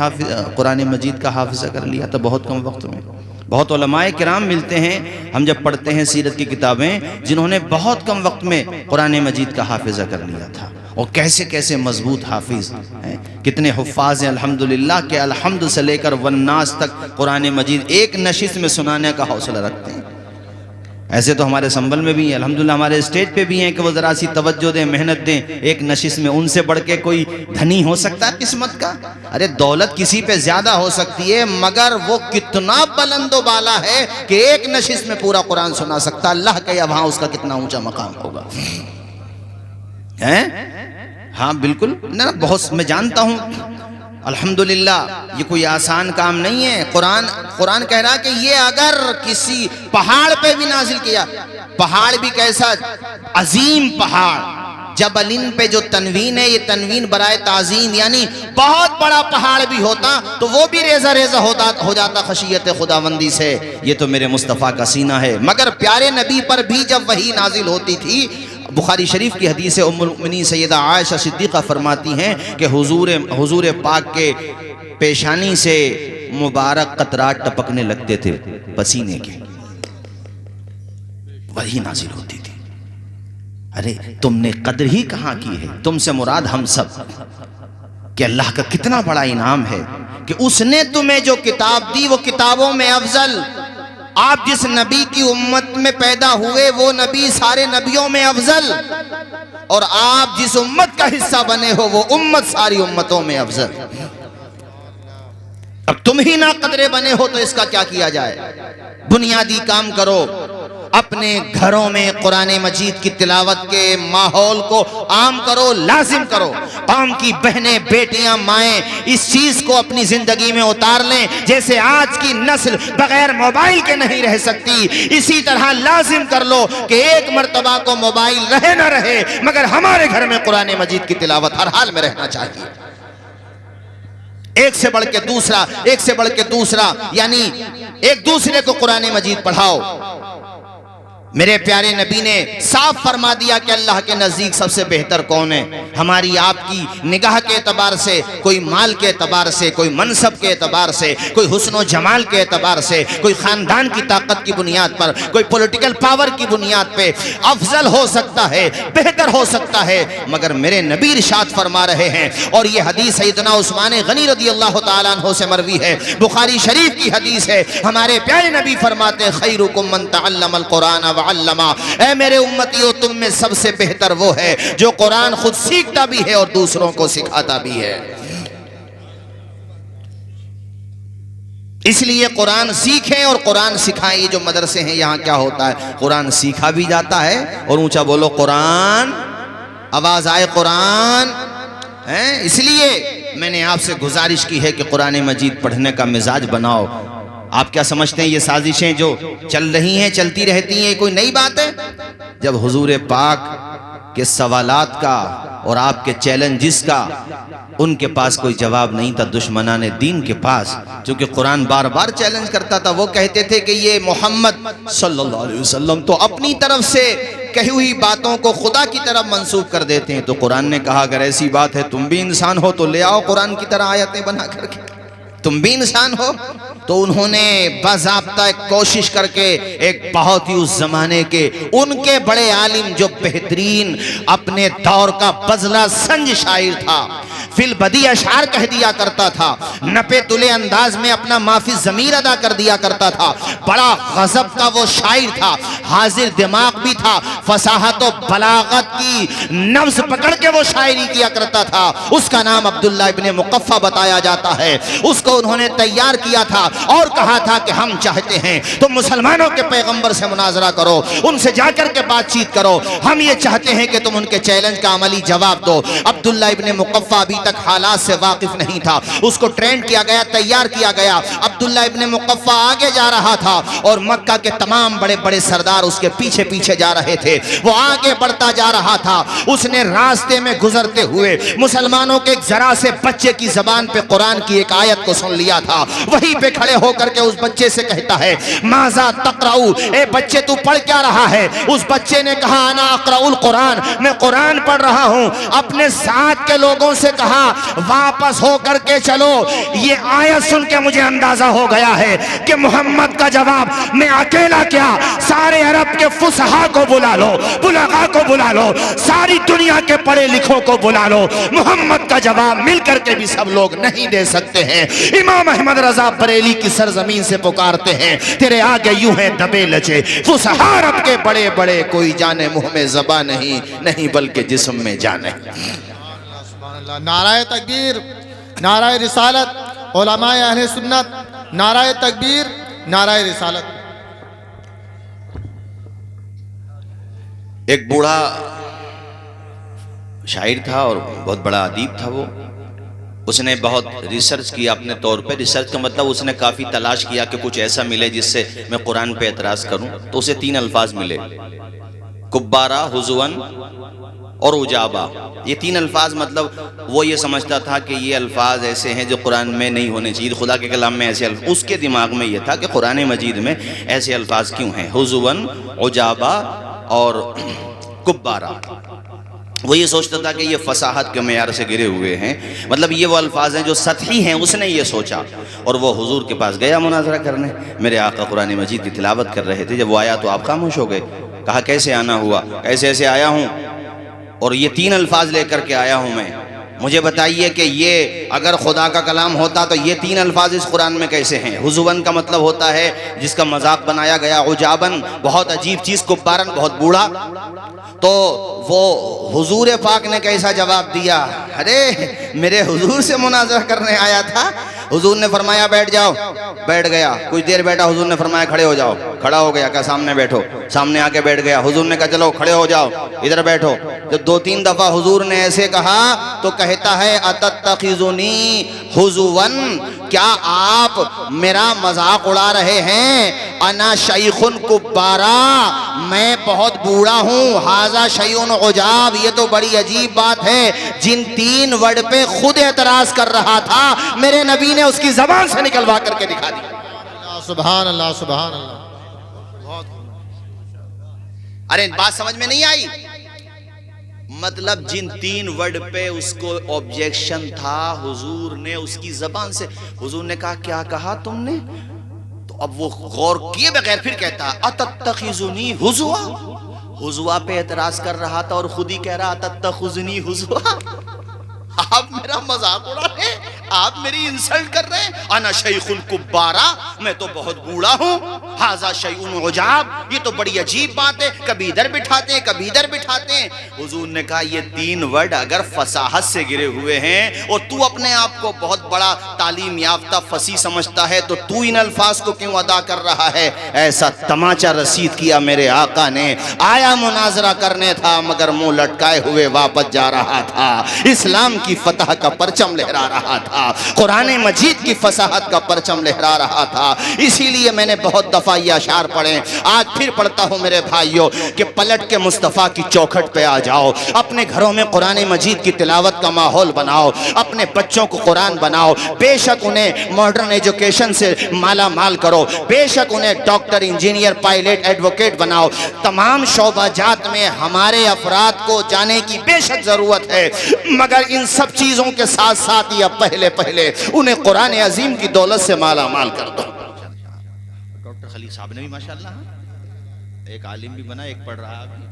قرآن مجید کا حافظہ کر لیا تھا، بہت کم وقت میں۔ بہت علماء کرام ملتے ہیں ہم جب پڑھتے ہیں سیرت کی کتابیں، جنہوں نے بہت کم وقت میں قرآن مجید کا حافظہ کر لیا تھا، اور کیسے کیسے مضبوط حافظ ہیں، کتنے حفاظ ہیں الحمدللہ کہ الحمد سے لے کر والناس تک قرآن مجید ایک نشست میں سنانے کا حوصلہ رکھتے ہیں۔ ایسے تو ہمارے سنبل میں بھی ہیں الحمدللہ، ہمارے اسٹیج پہ بھی ہیں کہ وہ ذرا سی توجہ دیں، محنت دیں ایک نشست میں۔ ان سے بڑھ کے کوئی دھنی ہو سکتا ہے قسمت کا؟ ارے دولت کسی پہ زیادہ ہو سکتی ہے، مگر وہ کتنا بلند و بالا ہے کہ ایک نشست میں پورا قرآن سنا سکتا، اللہ کا یا وہاں اس کا کتنا اونچا مقام ہوگا۔ ہاں بالکل، نہ بہت میں جانتا ہوں الحمدللہ یہ کوئی آسان کام نہیں ہے۔ قرآن کہہ رہا کہ یہ اگر کسی پہاڑ پہ بھی نازل کیا، پہاڑ بھی کیسا عظیم پہاڑ، جبلن پہ جو تنوین ہے، یہ تنوین برائے تعظیم، یعنی بہت بڑا پہاڑ بھی ہوتا تو وہ بھی ریزہ ریزہ ہو جاتا خشیت خداوندی سے۔ یہ تو میرے مصطفیٰ کا سینہ ہے۔ مگر پیارے نبی پر بھی جب وحی نازل ہوتی تھی، بخاری شریف کی حدیث ام المؤمنین سیدہ عائشہ صدیقہ فرماتی ہیں کہ حضور پاک کے پیشانی سے مبارک قطرات ٹپکنے لگتے تھے پسینے کے، وحی نازل ہوتی تھی۔ ارے تم نے قدر ہی کہاں کی ہے، تم سے مراد ہم سب، کہ اللہ کا کتنا بڑا انعام ہے کہ اس نے تمہیں جو کتاب دی وہ کتابوں میں افضل، آپ جس نبی کی امت میں پیدا ہوئے وہ نبی سارے نبیوں میں افضل، اور آپ جس امت کا حصہ بنے ہو وہ امت ساری امتوں میں افضل۔ اب تم ہی نہ قدرے بنے ہو تو اس کا کیا کیا جائے؟ بنیادی کام کرو، اپنے گھروں میں قرآن مجید کی تلاوت کے ماحول کو عام کرو، لازم کرو۔ قوم کی بہنیں، بیٹیاں، مائیں اس چیز کو اپنی زندگی میں اتار لیں، جیسے آج کی نسل بغیر موبائل کے نہیں رہ سکتی، اسی طرح لازم کر لو کہ ایک مرتبہ کو موبائل رہے نہ رہے مگر ہمارے گھر میں قرآن مجید کی تلاوت ہر حال میں رہنا چاہیے۔ ایک سے بڑھ کے دوسرا، ایک سے بڑھ کے دوسرا، یعنی ایک دوسرے کو قرآن مجید پڑھاؤ۔ میرے پیارے نبی نے صاف فرما دیا کہ اللہ کے نزدیک سب سے بہتر کون ہے۔ ہماری آپ کی نگاہ کے اعتبار سے، کوئی مال کے اعتبار سے، کوئی منصب کے اعتبار سے، کوئی حسن و جمال کے اعتبار سے، کوئی خاندان کی طاقت کی بنیاد پر، کوئی پولیٹیکل پاور کی بنیاد پہ افضل ہو سکتا ہے، بہتر ہو سکتا ہے، مگر میرے نبی ارشاد فرما رہے ہیں، اور یہ حدیث سیدنا عثمان غنی رضی اللہ تعالیٰ عنہ سے مروی ہے، بخاری شریف کی حدیث ہے۔ ہمارے پیارے نبی فرماتے ہیں خیرکم من تعلم القرآن وعلما، اے میرے امتیوں تم میں سب سے بہتر وہ ہے جو قرآن خود سیکھتا بھی ہے اور دوسروں کو سکھاتا بھی ہے۔ اس لیے قرآن سیکھیں اور قرآن سکھائیں۔ یہ جو مدرسے ہیں یہاں کیا ہوتا ہے، قرآن سیکھا بھی جاتا ہے، اور اونچا بولو قرآن، آواز آئے قرآن۔ اس لیے میں نے آپ سے گزارش کی ہے کہ قرآن مجید پڑھنے کا مزاج بناؤ۔ آپ کیا سمجھتے ہیں یہ سازشیں جو چل رہی ہیں، چلتی رہتی ہیں، کوئی نئی بات ہے؟ جب حضور پاک کے سوالات کا اور آپ کے چیلنجز کا ان کے پاس کوئی جواب نہیں تھا، دشمنان دین کے پاس، چونکہ قرآن بار بار چیلنج کرتا تھا، وہ کہتے تھے کہ یہ محمد صلی اللہ علیہ وسلم تو اپنی طرف سے کہی ہوئی باتوں کو خدا کی طرف منسوب کر دیتے ہیں۔ تو قرآن نے کہا اگر ایسی بات ہے تم بھی انسان ہو تو لے آؤ قرآن کی طرح آیتیں بنا کر کے۔ تم بھی انسان ہو. تو انہوں نے باضابطہ کوشش کر کے ایک بہت ہی اس زمانے کے ان کے بڑے عالم جو بہترین اپنے دور کا بزلہ سنج شاعر تھا, فی البدی اشعار کہہ دیا کرتا تھا, نپے تلے انداز میں اپنا مافی ضمیر ادا کر دیا کرتا تھا, بڑا غضب کا وہ شاعر تھا, حاضر دماغ بھی تھا, فصاحت و بلاغت کی نبض پکڑ کے وہ شاعری کیا کرتا تھا. اس کا نام عبداللہ ابن مقفع بتایا جاتا ہے. اس کو انہوں نے تیار کیا تھا اور کہا تھا کہ ہم چاہتے ہیں تم مسلمانوں کے پیغمبر سے مناظرہ کرو, ان سے جا کر کے بات چیت کرو, ہم یہ چاہتے ہیں کہ تم ان کے چیلنج کا عملی جواب دو. عبداللہ ابن مقفع ابھی تک حالات سے واقف نہیں تھا, اس کو ٹرینڈ کیا گیا, تیار کیا گیا. عبداللہ ابن مقفع آگے جا رہا تھا اور مکہ کے تمام بڑے بڑے سردار اس کے پیچھے پیچھے جا رہے تھے. وہ آگے بڑھتا جا رہا تھا. اس نے راستے میں گزرتے ہوئے مسلمانوں کے ایک ذرا سے بچے کی زبان پہ قرآن کی ایک آیت کو سن لیا تھا. وہیں پہ کھڑے ہو کر کے اس بچے سے کہتا ہے ماذا تقرؤ, اے بچے تو پڑھ کیا رہا ہے؟ اس بچے نے کہا انا اقرأ القرآن, میں قرآن پڑھ رہا ہوں. اپنے ساتھ کے لوگوں سے کہا واپس ہو کر کے چلو. یہ آیت سن کے مجھے اندازہ ہو گیا ہے کہ محمد کا جواب میں اکیلا کیا, سارے عرب کے فصحاء کو بلا لو, بلغاء کو بلا لو, ساری دنیا کے پڑھے لکھوں کو بلا لو, محمد کا جواب مل کر کے بھی سب لوگ نہیں دے سکتے ہیں. امام احمد رضا بریلی کی سرزمین سے پکارتے ہیں تیرے آگے یوں ہیں دبے لچے فصحاء عرب کے بڑے بڑے, کوئی جانے منہ میں زبان نہیں بلکہ جسم میں جان ہے. نعرہ تکبیر, نعرہ رسالت, علماء اہل سنت, نعرہ تکبیر, نعرہ رسالت. ایک بوڑھا شاعر تھا اور بہت بڑا ادیب تھا. وہ اس نے بہت ریسرچ کیا اپنے طور پہ. ریسرچ کا مطلب اس نے کافی تلاش کیا کہ کچھ ایسا ملے جس سے میں قرآن پہ اعتراض کروں. تو اسے 3 الفاظ ملے, کبارہ, حضون اور اجابہ. یہ 3 الفاظ مطلب وہ یہ سمجھتا تھا کہ یہ الفاظ ایسے ہیں جو قرآن میں نہیں ہونے چاہیے, خدا کے کلام میں ایسے الفاظ. اس کے دماغ میں یہ تھا کہ قرآن مجید میں ایسے الفاظ کیوں ہیں, حضون, اجابہ اور کبارہ. وہ یہ سوچتا تھا کہ یہ فصاحت کے معیار سے گرے ہوئے ہیں, مطلب یہ وہ الفاظ ہیں جو سطحی ہیں. اس نے یہ سوچا اور وہ حضور کے پاس گیا مناظرہ کرنے. میرے آقا قرآن مجید کی تلاوت کر رہے تھے, جب وہ آیا تو آپ خاموش ہو گئے. کہا کیسے آنا ہوا؟ ایسے ایسے آیا ہوں اور یہ 3 الفاظ لے کر کے آیا ہوں میں. مجھے بتائیے کہ یہ اگر خدا کا کلام ہوتا تو یہ 3 الفاظ اس قرآن میں کیسے ہیں؟ حضون کا مطلب ہوتا ہے جس کا مذاق بنایا گیا, عجابن بہت عجیب چیز, کبارن بہت بوڑھا. تو وہ حضور پاک نے کیسا جواب دیا, ارے میرے حضور سے مناظرہ کرنے آیا تھا. حضور نے فرمایا بیٹھ جاؤ, بیٹھ گیا. کچھ دیر بیٹھا, حضور نے فرمایا کھڑے ہو جاؤ, کھڑا ہو گیا. کہا سامنے بیٹھو, سامنے آ کے بیٹھ گیا. حضور نے کہا چلو کھڑے ہو جاؤ, ادھر بیٹھو. جب 2-3 دفعہ حضور نے ایسے کہا تو کہتا ہے اتتخذونی حضون, کیا آپ میرا مذاق اڑا رہے ہیں؟ انا شیخ کبارہ, میں بہت بوڑھا ہوں. ھذا شیء عجاب, یہ تو بڑی عجیب بات ہے. جن 3 ورڈ پہ خود اعتراض کر رہا تھا میرے نبی نے اس کی زبان سے نکلوا کر کے دکھا دی. سبحان اللہ, سبحان اللہ. ارے بات سمجھ میں نہیں آئی؟ مطلب جن 3 ورڈ پہ اس کو آبجیکشن تھا حضور نے اس کی زبان سے, حضور نے کہا کیا کہا تم نے؟ تو اب وہ غور کیے بغیر پھر کہتا اتتخذونی حضوا, حضوا پہ اعتراض کر رہا تھا اور خود ہی کہہ رہا اتتخذونی حضوا. آپ میرا مذاق اڑا رہے ہیں, آپ میری انسلٹ کر رہے ہیں. انا شیخ کبارہ, میں تو بہت بوڑھا ہوں. ھذا شیء عجاب, یہ تو بڑی عجیب بات ہے. کبھی ادھر بٹھاتے ہیں, کبھی ادھر بٹھاتے ہیں. حضور نے کہا یہ 3 ورڈ اگر فصاحت سے گرے ہوئے ہیں اور تو اپنے آپ کو بہت بڑا تعلیم یافتہ فصیح سمجھتا ہے تو تو ان الفاظ کو کیوں ادا کر رہا ہے؟ ایسا تماچا رسید کیا میرے آقا نے. آیا مناظرہ کرنے تھا مگر منہ لٹکائے ہوئے واپس جا رہا تھا. اسلام کی فتح کا پرچم لہرا رہا تھا, قرآن مجید کی فصاحت کا پرچم لہرا رہا تھا. اسی لیے میں نے بہت دفعہ مصطفیٰ یہ اشعار پڑھیں. آج پھر پڑھتا ہوں میرے بھائیوں کہ پلٹ کے مصطفیٰ کی چوکھٹ پہ آ جاؤ, اپنے گھروں میں قرآن مجید کی تلاوت کا ماحول بناؤ, اپنے بچوں کو قرآن بناؤ. بے شک انہیں ماڈرن ایجوکیشن سے مالا مال کرو, بے شک انہیں ڈاکٹر, انجینئر, پائلٹ, ایڈوکیٹ بناؤ. تمام شعبہ جات میں ہمارے افراد کو جانے کی بے شک ضرورت ہے, مگر ان سب چیزوں کے ساتھ ساتھ یا پہلے انہیں قرآن عظیم کی دولت سے مالا مال کر دو. ڈاکٹر خلیل صاحب نے بھی ماشاءاللہ ایک عالم بھی بنا, ایک پڑھ رہا بھی,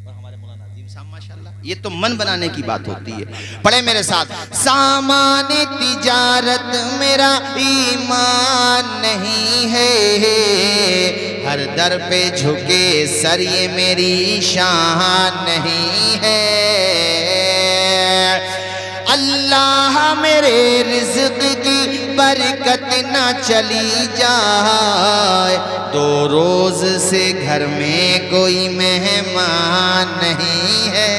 اور ہمارے مولانا عظیم صاحب ماشاءاللہ. یہ تو من بنانے کی بات ہوتی ہے. پڑھیں میرے ساتھ. سامان تجارت میرا ایمان نہیں ہے, ہر در پہ جھکے سر یہ میری شان نہیں ہے. اللہ میرے رزق کی برکت نہ چلی جائے, 2 روز سے گھر میں کوئی مہمان نہیں ہے.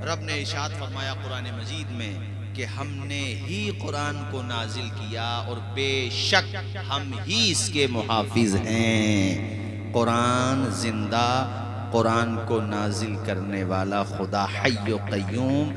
رب نے ارشاد فرمایا قرآن مجید میں کہ ہم نے ہی قرآن کو نازل کیا اور بے شک ہم ہی اس کے محافظ ہیں. قرآن زندہ, قرآن کو نازل کرنے والا خدا حی و قیوم.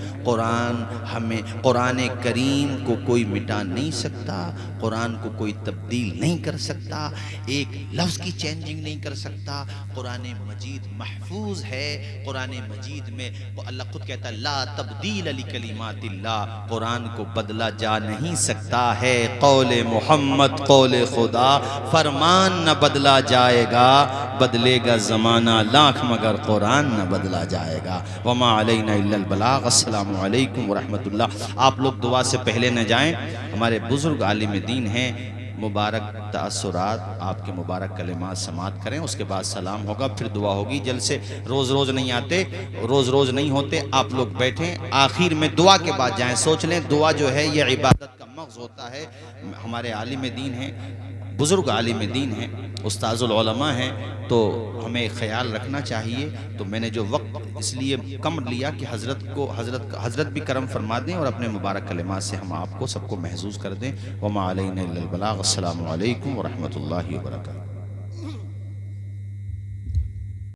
قرآن کریم کو کوئی مٹا نہیں سکتا, قرآن کو کوئی تبدیل نہیں کر سکتا, ایک لفظ کی چینجنگ نہیں کر سکتا. قرآن مجید محفوظ ہے. قرآن مجید میں اللہ خود کہتا ہے لا تبدیل لکلمات اللہ, قرآن کو بدلا جا نہیں سکتا ہے. قول محمد قول خدا, فرمان نہ بدلا جائے گا, بدلے گا زمانہ لاکھ مگر قرآن نہ بدلا جائے گا. وما علینا الا البلاغ. السلام علیکم ورحمۃ اللہ. آپ لوگ دعا سے پہلے نہ جائیں, ہمارے بزرگ عالم دین ہیں, مبارک تأثرات, آپ کے مبارک کلمات سماعت کریں, اس کے بعد سلام ہوگا, پھر دعا ہوگی. جلسے روز نہیں آتے, روز نہیں ہوتے. آپ لوگ بیٹھیں, آخر میں دعا کے بعد جائیں. سوچ لیں دعا جو ہے یہ عبادت کا مغز ہوتا ہے. ہمارے عالم دین ہیں, بزرگ عالم دین ہیں, استاذ العلماء ہیں, تو ہمیں خیال رکھنا چاہیے. تو میں نے جو وقت اس لیے کم لیا کہ حضرت بھی کرم فرما دیں اور اپنے مبارک کلمات سے ہم آپ کو سب کو محظوظ کر دیں. وما علینا الا البلاغ. السلام علیکم ورحمۃ اللہ وبرکاتہ.